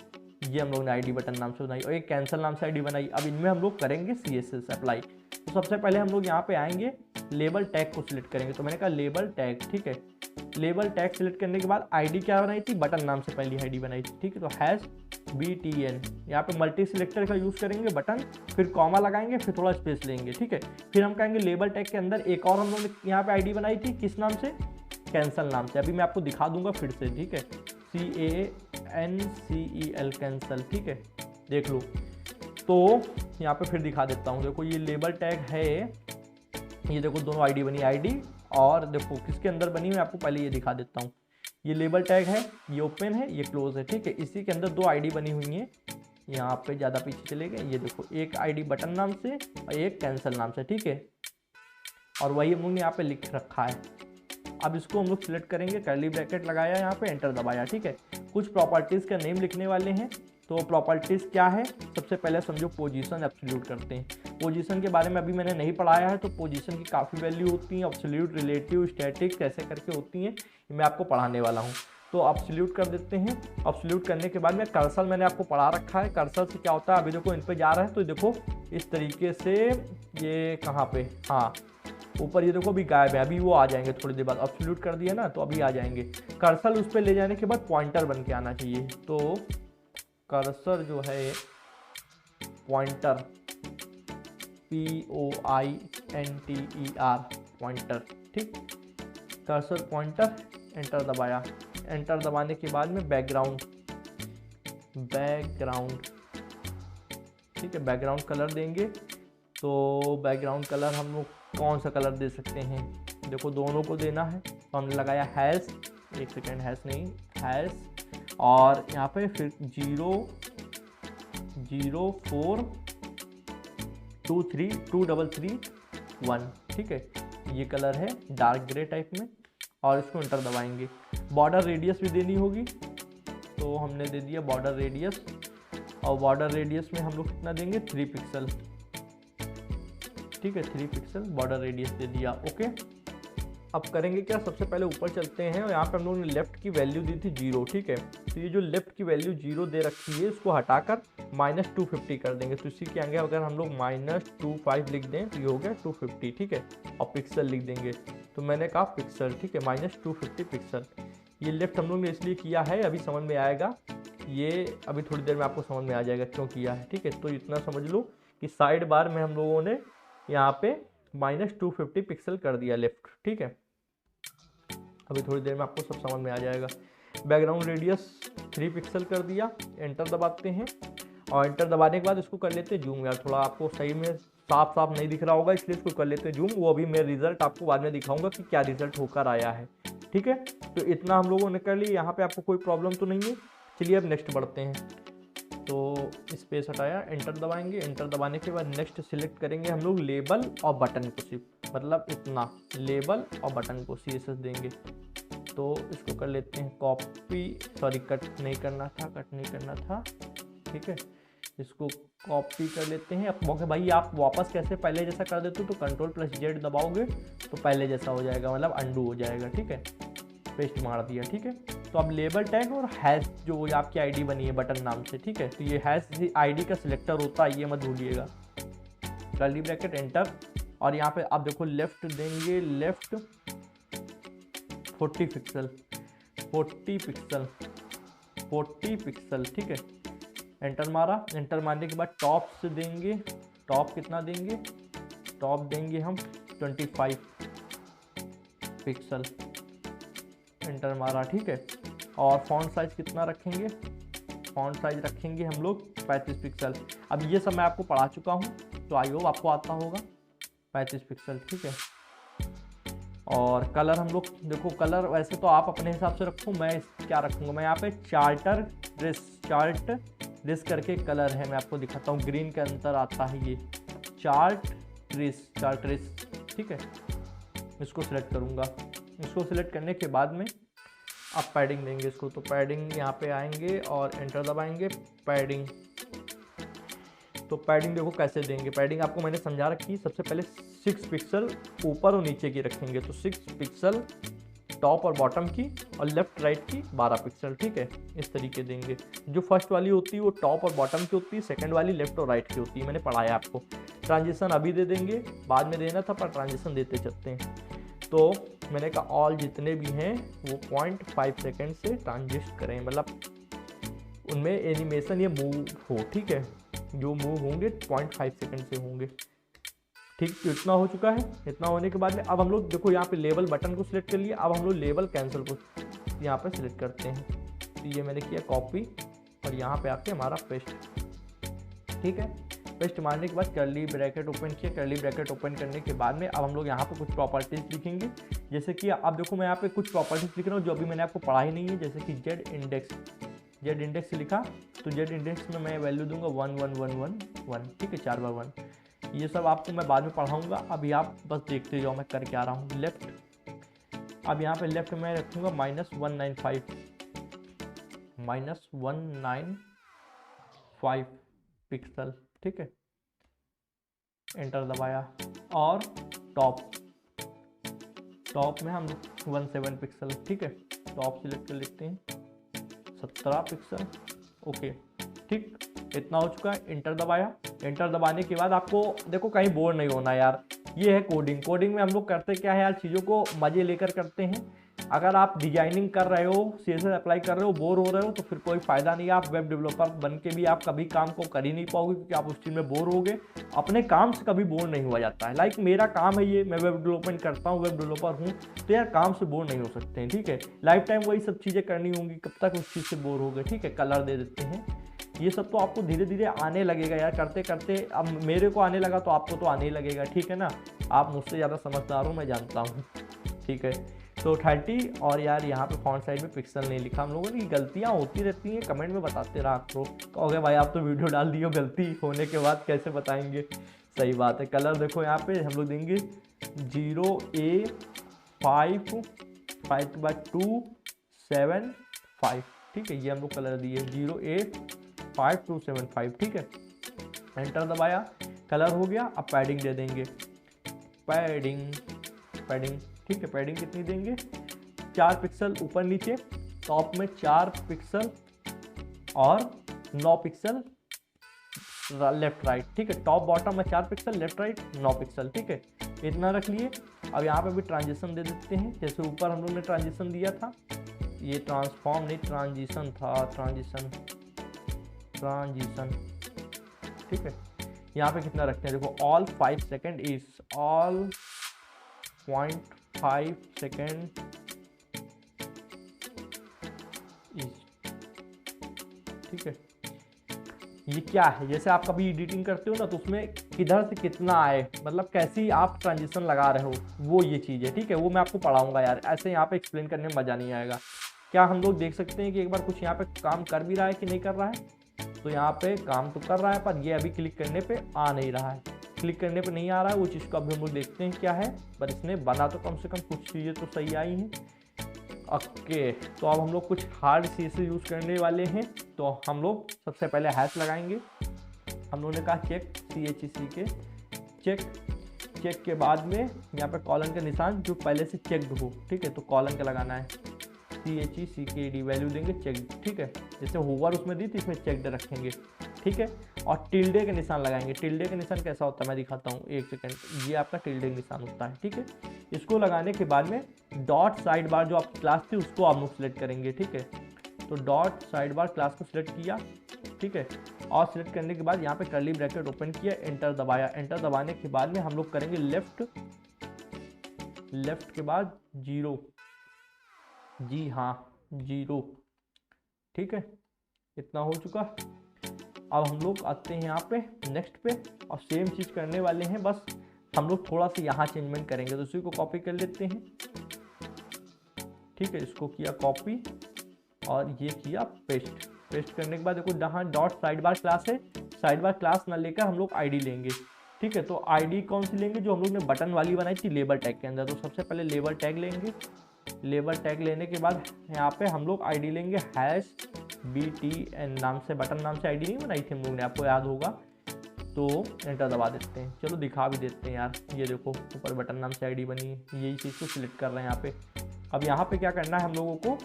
ये हम लोग ने आईडी बटन नाम से बनाई और एक कैंसिल नाम से आईडी बनाई। अब इनमें हम लोग करेंगे CSS अप्लाई। तो सबसे पहले हम लोग यहाँ पे आएंगे, लेबल टैग को सिलेक्ट करेंगे, तो मैंने कहा लेबल टैग, ठीक है। लेबल टैग सिलेक्ट करने के बाद आईडी क्या बनाई थी, बटन नाम से पहली आईडी बनाई थी, ठीक है। तो हैश BTN, यहाँ पे मल्टी सिलेक्टर का यूज़ करेंगे, बटन, फिर कॉमा लगाएंगे, फिर थोड़ा स्पेस लेंगे, ठीक है। फिर हम कहेंगे लेबल टैग के अंदर एक और हम लोग ने यहाँ पे आईडी बनाई थी, किस नाम से, कैंसल नाम से। अभी मैं आपको दिखा दूंगा फिर से, ठीक है, CANCEL कैंसल, ठीक है, देख लो। तो यहाँ पे फिर दिखा देता हूँ, देखो ये लेबल टैग है, ये देखो दोनों आईडी बनी, आईडी और देखो किसके अंदर बनी, मैं आपको पहले ये दिखा देता हूँ। ये लेबल टैग है, ये ओपन है, ये क्लोज है, ठीक है। इसी के अंदर दो आईडी बनी हुई हैं, यहाँ पे ज़्यादा पीछे चले गए, ये देखो एक आईडी बटन नाम से और एक कैंसिल नाम से, ठीक है। और वही हम लोग ने यहाँ पे लिख रखा है। अब इसको हम लोग सिलेक्ट करेंगे, कर्ली ब्रैकेट लगाया, यहाँ पे एंटर दबाया, ठीक है। कुछ प्रॉपर्टीज़ का नेम लिखने वाले हैं, तो प्रॉपर्टीज़ क्या है, सबसे पहले समझो पोजीशन एब्सोल्यूट करते हैं। पोजीशन के बारे में अभी मैंने नहीं पढ़ाया है, तो पोजीशन की काफ़ी वैल्यू होती हैं, एब्सोल्यूट, रिलेटिव, स्टैटिक कैसे करके होती हैं, मैं आपको पढ़ाने वाला हूँ। तो अब्सोल्यूट कर देते हैं। अब्सोल्यूट करने के बाद में कर्सर मैंने आपको पढ़ा रखा है, कर्सर से क्या होता है, अभी देखो इन पे जा रहा है तो देखो इस तरीके से, ये कहाँ पे, हाँ ऊपर ये देखो अभी गायब है, अभी वो आ जाएंगे थोड़ी देर बाद। अब्सोल्यूट कर दिया ना तो अभी आ जाएंगे। कर्सर उस पर ले जाने के बाद पॉइंटर बन के आना चाहिए। तो कर्सर जो है पॉइंटर, POINTER पॉइंटर, ठीक, कर्सर पॉइंटर, एंटर दबाया। एंटर दबाने के बाद में बैकग्राउंड, ठीक है, बैकग्राउंड कलर देंगे। तो बैकग्राउंड कलर हम लोग कौन सा कलर दे सकते हैं, देखो दोनों को देना है। तो हमने लगाया हैश, एक सेकेंड, हैश नहीं, हैश, और यहाँ पे फिर 0042331, ठीक है, ये कलर है डार्क ग्रे टाइप में, और इसको एंटर दबाएंगे। बॉर्डर रेडियस भी देनी होगी, तो हमने दे दिया बॉर्डर रेडियस, और बॉर्डर रेडियस में हम लोग कितना देंगे, 3 पिक्सल, ठीक है, 3 पिक्सल बॉर्डर रेडियस दे दिया। ओके, अब करेंगे क्या, सबसे पहले ऊपर चलते हैं, और यहाँ पे हम लोगों ने लेफ्ट की वैल्यू दी थी 0, ठीक है। तो ये जो लेफ्ट की वैल्यू 0 दे रखी है, इसको हटाकर -250 कर देंगे। तो इसी के आगे अगर हम लोग -25 लिख दें तो ये हो गया 250, ठीक है, और पिक्सल लिख देंगे। तो मैंने कहा पिक्सल, ठीक है, -250 पिक्सल। ये लेफ्ट हम लोग ने इसलिए किया है, अभी समझ में आएगा, ये अभी थोड़ी देर में आपको समझ में आ जाएगा क्यों किया है, ठीक है। तो इतना समझ लो कि साइड बार में हम लोगों ने यहाँ पे -250 पिक्सल कर दिया लेफ्ट, ठीक है। अभी थोड़ी देर में आपको सब समझ में आ जाएगा। बैकग्राउंड रेडियस 3 पिक्सल कर दिया, एंटर दबाते हैं, और एंटर दबाने के बाद इसको कर लेते हैं जूम। यार थोड़ा आपको सही में साफ नहीं दिख रहा होगा, इसलिए इसको कर लेते हैं जूम। वो अभी मैं रिजल्ट आपको बाद में दिखाऊंगा कि क्या रिजल्ट होकर आया है, ठीक है। तो इतना हम लोगों ने कर लिया, यहाँ पे आपको कोई प्रॉब्लम तो नहीं है। चलिए अब नेक्स्ट बढ़ते हैं। तो स्पेस हटाया, एंटर दबाएंगे। एंटर दबाने के बाद नेक्स्ट सिलेक्ट करेंगे हम लोग लेबल और बटन को, सिर्फ मतलब इतना, लेबल और बटन को CSS देंगे। तो इसको कर लेते हैं कॉपी, सॉरी कट नहीं करना था, ठीक है, इसको कॉपी कर लेते हैं। अब भाई आप वापस कैसे पहले जैसा कर देते हो, तो Ctrl+Z दबाओगे तो पहले जैसा हो जाएगा, मतलब अंडू हो जाएगा, ठीक है। पेस्ट मार दिया, ठीक है। तो अब लेबल टैग और हैश जो आपकी आईडी बनी है बटन नाम से, ठीक है, तो ये हैश आईडी का सिलेक्टर होता है, ये मत भूलिएगा। कर्ली ब्रैकेट, एंटर, और यहाँ पे आप देखो लेफ्ट देंगे, लेफ्ट 40 पिक्सल, ठीक है, एंटर मारा। एंटर मारने के बाद टॉप से देंगे, टॉप कितना देंगे, टॉप देंगे हम 25 पिक्सल, एंटर मारा, ठीक है। और फॉन्ट साइज कितना रखेंगे, फॉन्ट साइज रखेंगे हम लोग 35 पिक्सल। अब ये सब मैं आपको पढ़ा चुका हूँ, तो आई होप आपको आता होगा, 35 पिक्सल, ठीक है। और कलर हम लोग देखो, कलर वैसे तो आप अपने हिसाब से रखो, मैं क्या रखूँगा, मैं यहाँ पे चार्ट रिस करके कलर है, मैं आपको दिखाता हूँ, ग्रीन के अंदर आता है ये चार्ट रिस, ठीक है। इसको सिलेक्ट करूँगा, इसको सिलेक्ट करने के बाद में आप पैडिंग देंगे इसको। तो पैडिंग यहाँ पे आएंगे और एंटर दबाएंगे, पैडिंग। तो पैडिंग देखो कैसे देंगे, पैडिंग आपको मैंने समझा रखी। सबसे पहले 6 पिक्सल ऊपर और नीचे की रखेंगे, तो 6 पिक्सल टॉप और बॉटम की, और लेफ्ट राइट की 12 पिक्सल, ठीक है, इस तरीके देंगे। जो फर्स्ट वाली होती है वो टॉप और बॉटम की होती है, सेकंड वाली लेफ्ट और राइट की होती है, मैंने पढ़ाया आपको। ट्रांजिशन अभी दे देंगे, बाद में देना था पर ट्रांजिशन देते चलते हैं। तो मैंने कहा ऑल जितने भी हैं वो 0.5 सेकेंड से ट्रांजिस्ट करें, मतलब उनमें एनिमेशन ये मूव हो, ठीक है, जो मूव होंगे 0.5 सेकेंड से होंगे, ठीक। तो इतना हो चुका है। इतना होने के बाद में अब हम लोग देखो यहाँ पे लेबल बटन को सिलेक्ट कर लिया। अब हम लोग लेबल कैंसिल को यहाँ पे सिलेक्ट करते हैं। तो ये मैंने किया कॉपी, और यहाँ पे आके हमारा पेस्ट, ठीक है। पेस्ट मारने के बाद कर्ली ब्रैकेट ओपन किया। कर्ली ब्रैकेट ओपन करने के बाद में अब हम लोग यहाँ पे कुछ प्रॉपर्टीज लिखेंगे, जैसे कि आप देखो मैं यहाँ पे कुछ प्रॉपर्टीज लिख रहा हूँ जो अभी मैंने आपको पढ़ा ही नहीं है, जैसे कि जेड इंडेक्स लिखा, तो जेड इंडेक्स में मैं वैल्यू दूंगा 1111, ठीक है, 4 बार 1। ये सब आपको मैं बाद में पढ़ाऊँगा, अभी आप बस देखते जाओ मैं कर क्या रहा हूँ। लेफ्ट, अब यहाँ पे लेफ्ट में रखूँगा -195 पिक्सल, ठीक है, एंटर दबाया। और टॉप में हम 17 पिक्सल, ठीक है, टॉप सिलेक्ट कर लेते हैं 17 पिक्सल, ओके ठीक, इतना हो चुका है। इंटर दबाया, इंटर दबाने के बाद आपको देखो कहीं बोर नहीं होना यार, ये है कोडिंग। कोडिंग में हम लोग करते क्या है यार, चीज़ों को मज़े लेकर करते हैं। अगर आप डिजाइनिंग कर रहे हो, CSS अप्लाई कर रहे हो, बोर हो रहे हो, तो फिर कोई फायदा नहीं है। आप वेब डेवलपर बन के भी आप कभी काम को कर ही नहीं पाओगे, क्योंकि आप उस चीज़ में बोर होगे। अपने काम से कभी बोर नहीं हुआ जाता है। लाइक मेरा काम है ये, मैं वेब डेवलपमेंट करता हूँ, वेब डेवलपर हूँ, तो यार काम से बोर नहीं हो सकते हैं, ठीक है। लाइफ टाइम वही सब चीज़ें करनी होंगी, कब तक उस चीज़ से बोर हो गए, ठीक है। कलर दे देते हैं, ये सब तो आपको धीरे धीरे आने लगेगा यार, करते करते। अब मेरे को आने लगा तो आपको तो आने ही लगेगा, ठीक है ना। आप मुझसे ज़्यादा समझदार हो, मैं जानता हूँ, ठीक है। तो 30, और यार यहाँ पे फॉन्ट साइज में पिक्सल नहीं लिखा। हम लोगों की गलतियाँ होती रहती हैं, कमेंट में बताते रहा करो। कहोगे भाई आप तो वीडियो डाल दिए हो, गलती होने के बाद कैसे बताएंगे, सही बात है। कलर देखो यहाँ पे हम लोग देंगे 0A5 5/2 7 5, ठीक है। ये हम लोग कलर दिए 0A5275, ठीक है। एंटर दबाया, कलर हो गया। अब पैडिंग दे देंगे, पैडिंग ठीक है। पैडिंग कितनी देंगे, 4 पिक्सल ऊपर नीचे, टॉप में 4 पिक्सल और 9 पिक्सल लेफ्ट राइट, ठीक है। टॉप बॉटम में 4 पिक्सल, लेफ्ट राइट 9 पिक्सल, ठीक है। इतना रख लिए। अब यहाँ पे भी ट्रांजिशन दे देते हैं, जैसे ऊपर हम लोग ने ट्रांजिशन दिया था। ये ट्रांसफॉर्म नहीं, ट्रांजिशन था, ट्रांजिशन, ठीक है। यहाँ पे कितना रखते हैं, देखो all 5 second is, all 0.5 second is, ठीक है। ये क्या है, जैसे आप कभी एडिटिंग करते हो ना, तो उसमें किधर से कितना आए, मतलब कैसी आप ट्रांजिशन लगा रहे हो, वो ये चीज़ है, ठीक है। वो मैं आपको पढ़ाऊंगा यार, ऐसे यहाँ पे एक्सप्लेन करने में मज़ा नहीं आएगा। क्या हम लोग देख सकते हैं कि एक बार कुछ यहाँ पे काम कर भी रहा है कि नहीं कर रहा है, तो यहाँ पे काम तो कर रहा है, पर ये अभी क्लिक करने पे आ नहीं रहा है, क्लिक करने पे नहीं आ रहा है। वो चीज़ को अभी हम लोग देखते हैं क्या है, पर इसने बना तो कम से कम कुछ चीज़ें तो सही आई हैं, ओके। तो अब हम लोग कुछ हार्ड CSS यूज़ करने वाले हैं। तो हम लोग सबसे पहले हैश लगाएंगे। हम लोगों ने कहा चेक, CHEC के चेक के बाद में यहाँ पे कॉलन का निशान जो पहले से चेक्ड हो, ठीक है। तो कॉलन का लगाना है, CHECKED वैल्यू देंगे चेक, ठीक है। जैसे होवर उसमें दी थी, इसमें चेकड रखेंगे, ठीक है। और टिल्डे का निशान लगाएंगे। टिल्डे का निशान कैसा होता है मैं दिखाता हूँ, एक सेकंड। ये आपका टिल्डे का निशान होता है, ठीक है। इसको लगाने के बाद में डॉट साइड बार जो आपकी क्लास थी उसको आप लोग सिलेक्ट करेंगे, ठीक है। तो डॉट साइड बार क्लास को सिलेक्ट किया, ठीक है। और सिलेक्ट करने के बाद यहाँ पे कर्ली ब्रैकेट ओपन किया, एंटर दबाया। एंटर दबाने के बाद में हम लोग करेंगे लेफ्ट के बाद 0, जी हाँ 0, ठीक है। इतना हो चुका। अब हम लोग आते हैं यहाँ पे नेक्स्ट पे, और सेम चीज़ करने वाले हैं, बस हम लोग थोड़ा सा यहाँ चेंजमेंट करेंगे। तो इसी को कॉपी कर लेते हैं, ठीक है। इसको किया कॉपी और ये किया पेस्ट करने के बाद देखो जहाँ डॉट साइड बार क्लास है, साइड बार क्लास ना लेकर हम लोग ID लेंगे, ठीक है। तो ID कौन सी लेंगे, जो हम लोग ने बटन वाली बनाई थी लेबर टैग के अंदर। तो सबसे पहले लेबर टैग लेंगे। लेबर टैग लेने के बाद यहाँ पे हम लोग ID लेंगे #BTN नाम से, बटन नाम से ID नहीं बनाई थी हम लोग ने, आपको याद होगा। तो एंटर दबा देते हैं, चलो दिखा भी देते हैं यार। ये देखो ऊपर बटन नाम से ID बनी है, यही चीज़ को सिलेक्ट कर रहे हैं यहाँ पे। अब यहाँ पे क्या करना है हम लोगों को,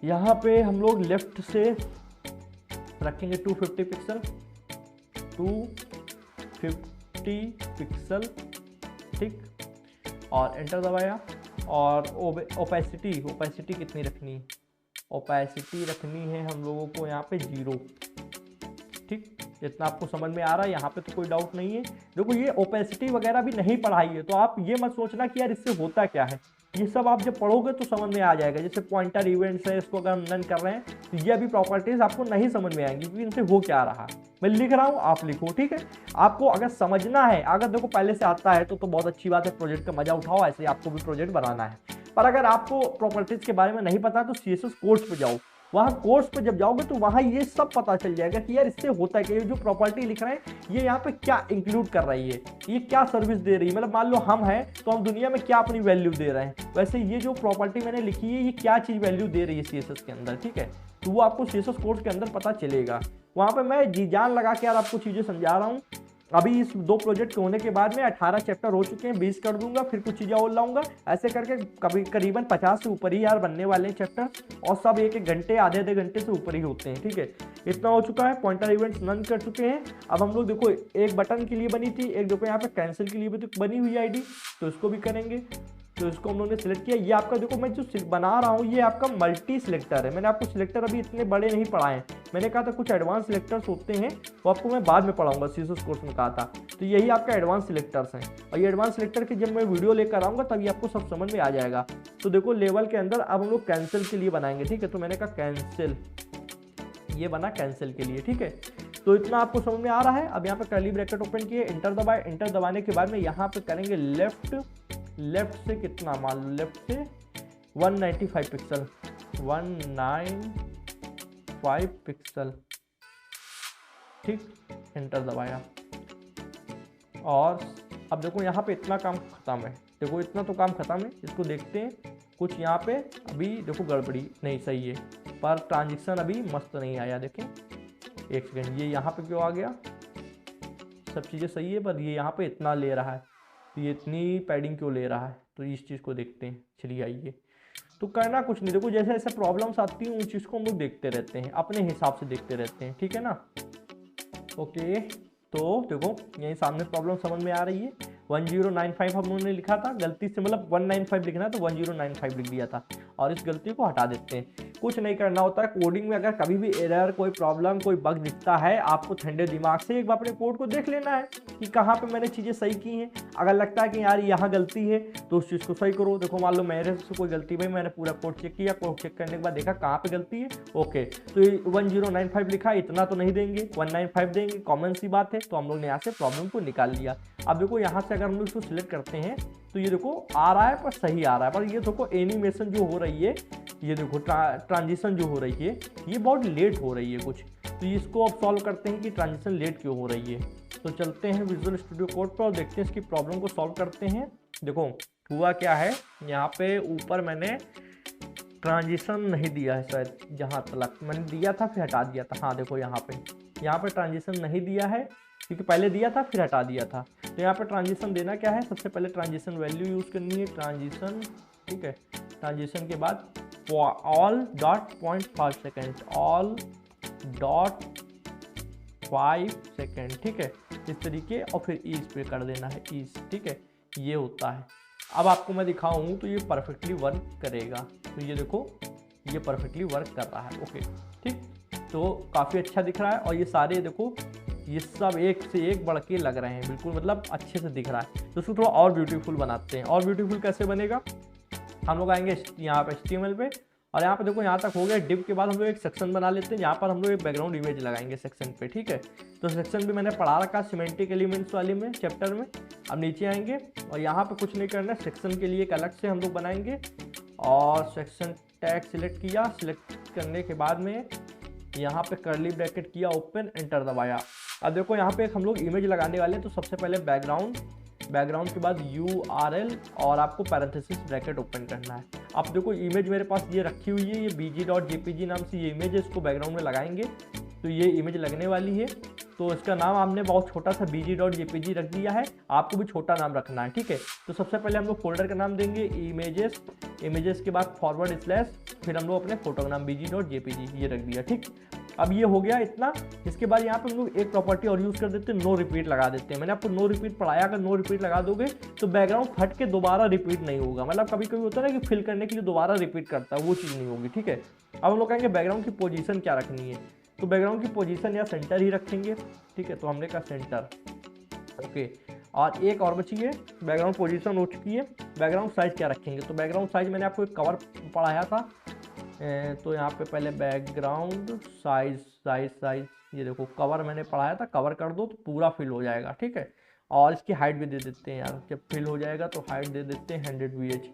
यहाँ पे हम लोग लेफ्ट से रखेंगे 250 पिक्सल, 250 पिक्सल, ठीक। और एंटर दबाया। और ओपेसिटी कितनी रखनी है, ओपेसिटी रखनी है हम लोगों को यहाँ पे 0, ठीक। जितना आपको समझ में आ रहा है, यहाँ पे तो कोई डाउट नहीं है। देखो ये ओपेसिटी वगैरह भी नहीं पढ़ाई है, तो आप ये मत सोचना कि यार इससे होता क्या है। ये सब आप जब पढ़ोगे तो समझ में आ जाएगा। जैसे पॉइंटर इवेंट्स है, इसको अगर हम रन कर रहे हैं तो ये अभी प्रॉपर्टीज आपको नहीं समझ में आएंगी, क्योंकि इनसे हो क्या रहा। मैं लिख रहा हूँ, आप लिखो, ठीक है। आपको अगर समझना है, अगर देखो पहले से आता है तो बहुत अच्छी बात है, प्रोजेक्ट का मजा उठाओ, ऐसे आपको भी प्रोजेक्ट बनाना है। पर अगर आपको प्रॉपर्टीज के बारे में नहीं पता तो CSS कोर्स पे जाओ। वहाँ कोर्स पे जब जाओगे तो वहाँ ये सब पता चल जाएगा कि यार इससे होता है कि ये जो प्रॉपर्टी लिख रहे हैं ये यहाँ पे क्या इंक्लूड कर रही है, ये क्या सर्विस दे रही है। मतलब मान लो हम हैं तो हम दुनिया में क्या अपनी वैल्यू दे रहे हैं, वैसे ये जो प्रॉपर्टी मैंने लिखी है ये क्या चीज़ वैल्यू दे रही है CSS के अंदर, ठीक है। तो वो आपको CSS कोर्स के अंदर पता चलेगा। वहाँ पर मैं जी जान लगा के यार आपको चीज़ें समझा रहा हूँ। अभी इस 2 प्रोजेक्ट होने के बाद में 18 चैप्टर हो चुके हैं, 20 कर दूंगा, फिर कुछ चीज़ें और लाऊंगा, ऐसे करके कभी करीबन 50 से ऊपर ही यार बनने वाले हैं चैप्टर, और सब 1-1 घंटे आधे घंटे से ऊपर ही होते हैं। ठीक है, इतना हो चुका है। पॉइंटर इवेंट्स नन कर चुके हैं। अब हम लोग देखो एक बटन के लिए बनी थी, एक देखो यहाँ पे कैंसिल के लिए भी तो बनी हुई आईडी, तो इसको भी करेंगे। तो इसको हम लोगों ने सिलेक्ट किया। ये आपका देखो मैं जो बना रहा हूँ ये आपका मल्टी सिलेक्टर है। मैंने आपको सिलेक्टर अभी इतने बड़े नहीं पढ़ाए हैं, मैंने कहा था कुछ एडवांस सिलेक्टर्स होते हैं वो आपको मैं बाद में पढ़ाऊंगा, सीएसएस कोर्स में कहा था। तो यही आपका एडवांस सिलेक्टर्स हैं, और ये एडवांस सिलेक्टर की जब मैं वीडियो लेकर आऊँगा तभी आपको सब समझ में आ जाएगा। तो देखो लेवल के अंदर अब हम लोग कैंसिल के लिए बनाएंगे। ठीक है, तो मैंने कहा कैंसिल, ये बना कैंसिल के लिए। ठीक है, तो इतना आपको समझ में आ रहा है। अब यहाँ पे कर्ली ब्रैकेट ओपन किए, इंटर दबाए, इंटर दबाने के बाद में यहाँ पे करेंगे लेफ्ट से कितना, मान लो लेफ्ट से 195 पिक्सल, 195 पिक्सल। ठीक, इंटर दबाया, और अब देखो यहाँ पे इतना काम खत्म है। देखो इतना तो काम खत्म है, इसको देखते हैं। कुछ यहाँ पे अभी देखो गड़बड़ी नहीं, सही है, पर ट्रांजिशन अभी मस्त नहीं आया। देखें एक सेकेंड, ये यहाँ पे क्यों आ गया, सब चीज़ें सही है पर ये यहाँ पे इतना ले रहा है, तो ये इतनी पैडिंग क्यों ले रहा है, तो इस चीज़ को देखते हैं। चलिए आइए, तो करना कुछ नहीं, देखो जैसे जैसे प्रॉब्लम्स आती हैं उन चीज़ को हम लोग देखते रहते हैं, अपने हिसाब से देखते रहते हैं। ठीक है ना, ओके। तो देखो यही सामने प्रॉब्लम समझ में आ रही है। 1095 हम लोगों ने लिखा था गलती से, मतलब 195 लिखना तो 1095 लिख दिया था, और इस गलती को हटा देते हैं। कुछ नहीं करना होता है कोडिंग में। अगर कभी भी एरर, कोई प्रॉब्लम, कोई बग दिखता है, आपको ठंडे दिमाग से एक बार अपने कोड को देख लेना है कि कहाँ पे मैंने चीज़ें सही की हैं। अगर लगता है कि यार यहाँ गलती है तो उस चीज़ को सही करो। देखो मान लो मेरे से कोई गलती, भाई मैंने पूरा कोड चेक किया, कोड चेक करने के बाद देखा कहाँ पे गलती है, ओके, तो 1095 लिखा, इतना तो नहीं देंगे, 195 देंगे, कॉमन सी बात है। तो हम लोग ने यहाँ से प्रॉब्लम को निकाल लिया। अब देखो यहाँ से अगर हम लोग इसको सिलेक्ट करते हैं तो ये देखो आ रहा है, पर सही आ रहा है, पर ये देखो एनिमेशन जो हो रही है, ये देखो ट्रांजिशन जो हो रही है ये बहुत लेट हो रही है कुछ। तो इसको अब सॉल्व करते हैं कि ट्रांजिशन लेट क्यों हो रही है। तो चलते हैं विजुअल स्टूडियो कोड पर और देखते हैं इसकी प्रॉब्लम को सॉल्व करते हैं। देखो हुआ क्या है, यहाँ पे ऊपर मैंने ट्रांजिशन नहीं दिया है शायद, जहाँ तक मैंने दिया था फिर हटा दिया था। हाँ देखो यहाँ पे ट्रांजिशन नहीं दिया है, क्योंकि पहले दिया था फिर हटा दिया था। तो यहाँ पे ट्रांजिशन देना क्या है, सबसे पहले ट्रांजिशन वैल्यू यूज़ करनी है, ट्रांजिशन। ठीक है, ट्रांजिशन के बाद all.5 सेकेंड, all.5 सेकेंड। ठीक है, इस तरीके, और फिर ईज पे कर देना है, ईज। ठीक है, ये होता है। अब आपको मैं दिखाऊं तो ये परफेक्टली वर्क करेगा। तो ये देखो ये परफेक्टली वर्क कर रहा है, ओके। ठीक, तो काफ़ी अच्छा दिख रहा है, और ये सारे देखो ये सब एक से एक बढ़ के लग रहे हैं, बिल्कुल मतलब अच्छे से दिख रहा है। तो इसको थोड़ा और ब्यूटीफुल बनाते हैं। और ब्यूटीफुल कैसे बनेगा, हम लोग आएंगे यहाँ पे HTML पे, और यहाँ पे देखो यहाँ तक हो गया। डिव के बाद हम लोग एक सेक्शन बना लेते हैं, यहाँ पर हम लोग एक बैकग्राउंड इमेज लगाएंगे सेक्शन पे। ठीक है, तो सेक्शन भी मैंने पढ़ा रखा सिमेंटिक एलिमेंट्स वाले में, चैप्टर में। अब नीचे आएंगे और यहाँ पे कुछ नहीं करना है, सेक्शन के लिए एक अलग से हम लोग बनाएंगे, और सेक्शन टैग सिलेक्ट किया। सिलेक्ट करने के बाद में यहाँ पे कर्ली ब्रैकेट किया, ओपन, एंटर दबाया। अब देखो यहाँ पे हम लोग इमेज लगाने वाले हैं, तो सबसे पहले बैकग्राउंड के बाद URL, और आपको पैरेंथेसिस ब्रैकेट ओपन करना है। अब देखो इमेज मेरे पास ये रखी हुई है, ये bg.jpg नाम से ये इमेज है, इसको बैकग्राउंड में लगाएंगे तो ये इमेज लगने वाली है। तो इसका नाम हमने बहुत छोटा सा bg.jpg रख दिया है, आपको भी छोटा नाम रखना है। ठीक है, तो सबसे पहले हम लोग फोल्डर का नाम देंगे इमेजेस के बाद फॉरवर्ड स्लैश, फिर हम लोग अपने फोटो का नाम bg.jpg ये रख दिया। ठीक, अब ये हो गया इतना। इसके बाद यहाँ पे हम लोग एक प्रॉपर्टी और यूज़ कर देते हैं, नो रिपीट लगा देते हैं। मैंने आपको नो रिपीट पढ़ाया, अगर नो रिपीट लगा दोगे तो बैकग्राउंड फट के दोबारा रिपीट नहीं होगा। मतलब कभी कभी होता है ना कि फिल करने के लिए दोबारा रिपीट करता है, वो चीज़ नहीं होगी। ठीक है, अब हम लोग कहेंगे बैकग्राउंड की पोजीशन क्या रखनी है, तो बैकग्राउंड की पोजीशन या सेंटर ही रखेंगे। ठीक है, तो हमने कहा सेंटर, ओके। और एक और बची है, बैकग्राउंड पोजीशन हो चुकी है, बैकग्राउंड साइज़ क्या रखेंगे। तो बैकग्राउंड साइज़ मैंने आपको एक कवर पढ़ाया था, तो यहाँ पे पहले बैकग्राउंड साइज ये देखो कवर मैंने पढ़ाया था, कवर कर दो तो पूरा फिल हो जाएगा। ठीक है, और इसकी हाइट भी दे देते हैं यार, जब फिल हो जाएगा तो हाइट दे देते हैं 100 VH।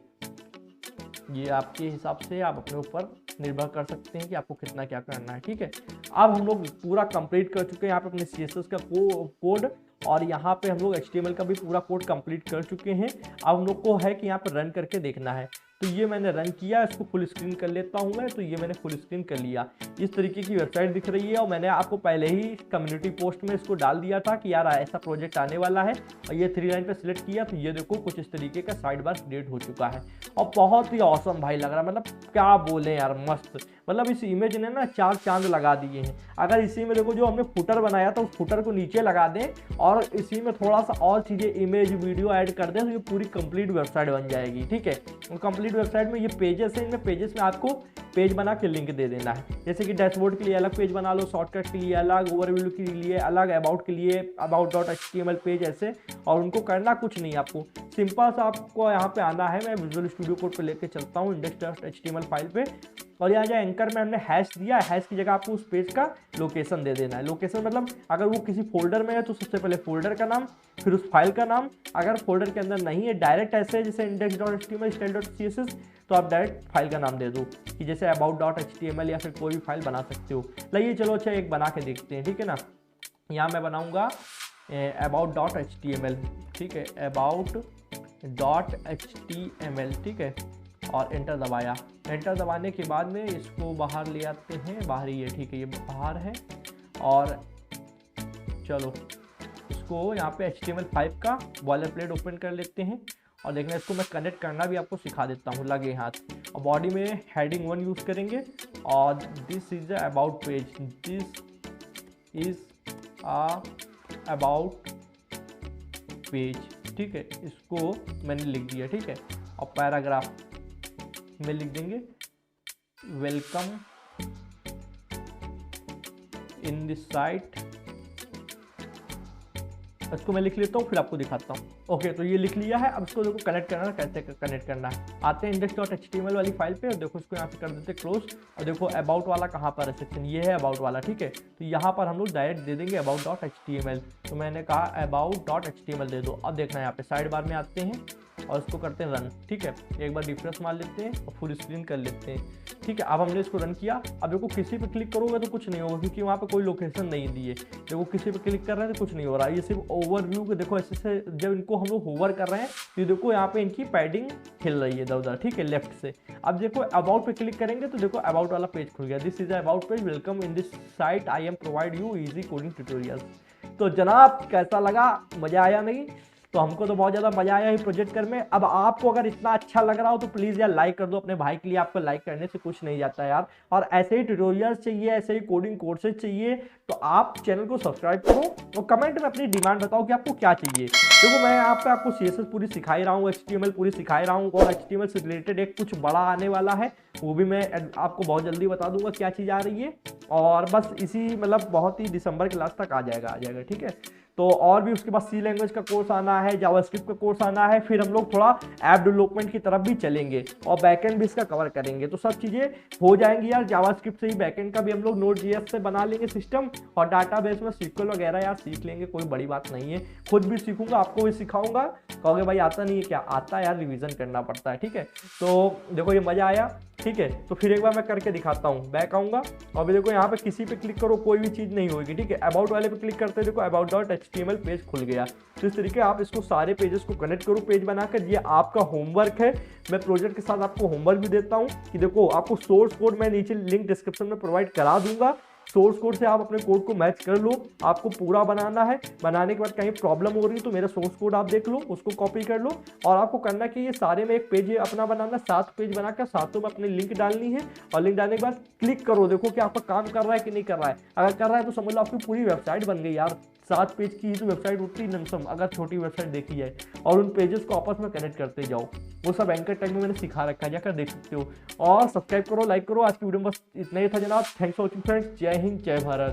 ये आपके हिसाब से आप अपने ऊपर निर्भर कर सकते हैं कि आपको कितना क्या करना है। ठीक है, अब हम लोग पूरा कंप्लीट कर चुके हैं यहाँ पे अपने CSS का कोड, और यहाँ पे हम लोग HTML का भी पूरा कोड कंप्लीट कर चुके हैं। अब हम लोग को है कि यहाँ पे रन करके देखना है। तो ये मैंने रन किया, इसको फुल स्क्रीन कर लेता हूँ मैं। तो ये मैंने फुल स्क्रीन कर लिया, इस तरीके की वेबसाइट दिख रही है। और मैंने आपको पहले ही कम्युनिटी पोस्ट में इसको डाल दिया था कि यार ऐसा प्रोजेक्ट आने वाला है, और ये 3 लाइन पे सिलेक्ट किया तो ये देखो कुछ इस तरीके का साइड बार क्रिएट हो चुका है और बहुत ही औसम भाई लग रहा है। मतलब क्या बोले यार, मस्त। मतलब इस इमेज ने ना 4 चांद लगा दिए हैं। अगर इसी में देखो जो हमने फुटर बनाया था उस फुटर को नीचे लगा दें और इसी में थोड़ा सा और चीज़ें इमेज वीडियो ऐड कर दें तो ये पूरी कंप्लीट वेबसाइट बन जाएगी, ठीक है। और कंप्लीट वेबसाइट में ये पेजेस हैं, इनमें पेजेस में आपको पेज बना के लिंक दे देना है। जैसे कि डैशबोर्ड के लिए अलग पेज बना लो, शॉर्टकट के लिए अलग, ओवरव्यू के लिए अलग, अबाउट के लिए about.html पेज ऐसे। और उनको करना कुछ नहीं, आपको सिंपल सा आपको यहाँ पे आना है। मैं विजुअल स्टूडियो कोड पे लेके चलता हूँ index.html फाइल पे, और यहाँ जो एंकर में हमने हैश दिया है, हैश की जगह आपको उस पेज का लोकेशन दे देना है। लोकेशन मतलब अगर वो किसी फोल्डर में है तो सबसे पहले फोल्डर का नाम, फिर उस फाइल का नाम। अगर फोल्डर के अंदर नहीं है, डायरेक्ट ऐसे जैसे index.html style.css, तो आप डायरेक्ट फाइल का नाम दे दो कि जैसे about.html या फिर कोई भी फाइल बना सकते हो। लाइए चलो अच्छा एक बना के देखते हैं, ठीक है ना। यहाँ मैं बनाऊँगा about.html, ठीक है, about.html, ठीक है, और एंटर दबाया। एंटर दबाने के बाद में इसको बाहर ले आते हैं, बाहर ही है, ठीक है, ये बाहर है। और चलो इसको यहाँ पे HTML5 का बॉयलर प्लेट ओपन कर लेते हैं और देखना इसको मैं कनेक्ट करना भी आपको सिखा देता हूँ, लगे हाथ। और बॉडी में हेडिंग 1 यूज़ करेंगे और this is about page, this is about page, ठीक है। इसको मैंने लिख दिया, ठीक है। और पैराग्राफ में लिख देंगे वेलकम इन दिस साइट। इसको मैं लिख लेता हूँ फिर आपको दिखाता हूँ। ओके, तो ये लिख लिया है। अब इसको देखो कनेक्ट करना है, कैसे कनेक्ट करना है। आते हैं index.html वाली फाइल पे और देखो इसको यहाँ पे कर देते क्लोज। और देखो अबाउट वाला कहाँ पर है सेक्शन, ये है अबाउट वाला, ठीक है। तो यहाँ पर हम लोग डायरेक्ट दे देंगे about.html। तो मैंने कहा about.html दे दो। अब देखना है यहाँ पे साइड बार में आते हैं और इसको करते हैं रन, ठीक है। एक बार रिफ्रेश मार लेते हैं और फुल स्क्रीन कर लेते हैं, ठीक है। अब हमने इसको रन किया। अब देखो किसी पे क्लिक करोगे तो कुछ नहीं होगा क्योंकि वहाँ पे कोई लोकेशन नहीं दी है। देखो किसी पे क्लिक कर रहे हैं तो कुछ नहीं हो रहा है। ये सिर्फ ओवरव्यू के देखो ऐसे से जब इनको हम लोग होवर कर रहे हैं तो देखो यहाँ पे इनकी पैडिंग हिल रही है इधर उधर, ठीक है, लेफ्ट से। अब देखो अबाउट पे क्लिक करेंगे तो देखो अबाउट वाला पेज खुल गया। This is about page, welcome in this site, I am provide you easy coding tutorials. तो जनाब कैसा लगा, मजा आया नहीं? तो हमको तो बहुत ज़्यादा मजा आया है प्रोजेक्ट कर में। अब आपको अगर इतना अच्छा लग रहा हो तो प्लीज़ यार लाइक कर दो अपने भाई के लिए, आपको लाइक करने से कुछ नहीं जाता यार। और ऐसे ही ट्यूटोरियल्स चाहिए, ऐसे ही कोडिंग कोर्सेज चाहिए तो आप चैनल को सब्सक्राइब करो और कमेंट में अपनी डिमांड बताओ कि आपको क्या चाहिए। देखो मैं यहाँ पे आपको CSS पूरी सिखाई रहा हूँ, HTML पूरी सिखाई रहा हूँ, और HTML से रिलेटेड एक कुछ बड़ा आने वाला है, वो भी मैं आपको बहुत जल्दी बता दूंगा क्या चीज़ आ रही है। और बस इसी मतलब बहुत ही दिसंबर के लास्ट तक आ जाएगा, ठीक है। तो और भी उसके बाद C लैंग्वेज का कोर्स आना है, जावास्क्रिप्ट का कोर्स आना है, फिर हम लोग थोड़ा ऐप डेवलपमेंट की तरफ भी चलेंगे और बैकएंड भी इसका कवर करेंगे। तो सब चीज़ें हो जाएंगी यार। जावास्क्रिप्ट से ही बैकएंड का भी हम लोग Node.js से बना लेंगे सिस्टम, और डाटाबेस में SQL वगैरह यार सीख लेंगे, कोई बड़ी बात नहीं है। खुद भी सीखूंगा, आपको भी सिखाऊंगा। कहोगे भाई आता नहीं है क्या? आता है यार, रिविजन करना पड़ता है, ठीक है। तो देखो ये मज़ा आया, ठीक है। तो फिर एक बार मैं करके दिखाता हूँ, बैक आऊँगा और भी देखो यहाँ पे किसी पे क्लिक करो कोई भी चीज़ नहीं होगी, ठीक है। अबाउट वाले पे क्लिक करते देखो about.html पेज खुल गया। तो इस तरीके आप इसको सारे पेजेस को कनेक्ट करो पेज बनाकर। ये आपका होमवर्क है। मैं प्रोजेक्ट के साथ आपको होमवर्क भी देता हूँ कि देखो आपको सोर्स कोड मैं नीचे लिंक डिस्क्रिप्शन में प्रोवाइड करा दूंगा। सोर्स कोड से आप अपने कोड को मैच कर लो, आपको पूरा बनाना है। बनाने के बाद कहीं प्रॉब्लम हो रही है तो मेरा सोर्स कोड आप देख लो, उसको कॉपी कर लो। और आपको करना कि ये सारे में एक पेज अपना बनाना, 7 पेज बनाकर सातों में अपनी लिंक डालनी है। और लिंक डालने के बाद क्लिक करो, देखो कि आपका काम कर रहा है कि नहीं कर रहा है। अगर कर रहा है तो समझ लो आपकी पूरी वेबसाइट बन गई यार। 7 पेज की ही तो वेबसाइट होती है नमसम, अगर छोटी वेबसाइट देखी जाए। और उन पेजेस को आपस में कनेक्ट करते जाओ, वो सब एंकर टैग में मैंने सिखा रखा है, जाकर देख सकते हो। और सब्सक्राइब करो, लाइक करो। आज की वीडियो में बस इतना ही था जनाब। Thanks for watching friends. जय हिंद, जय भारत।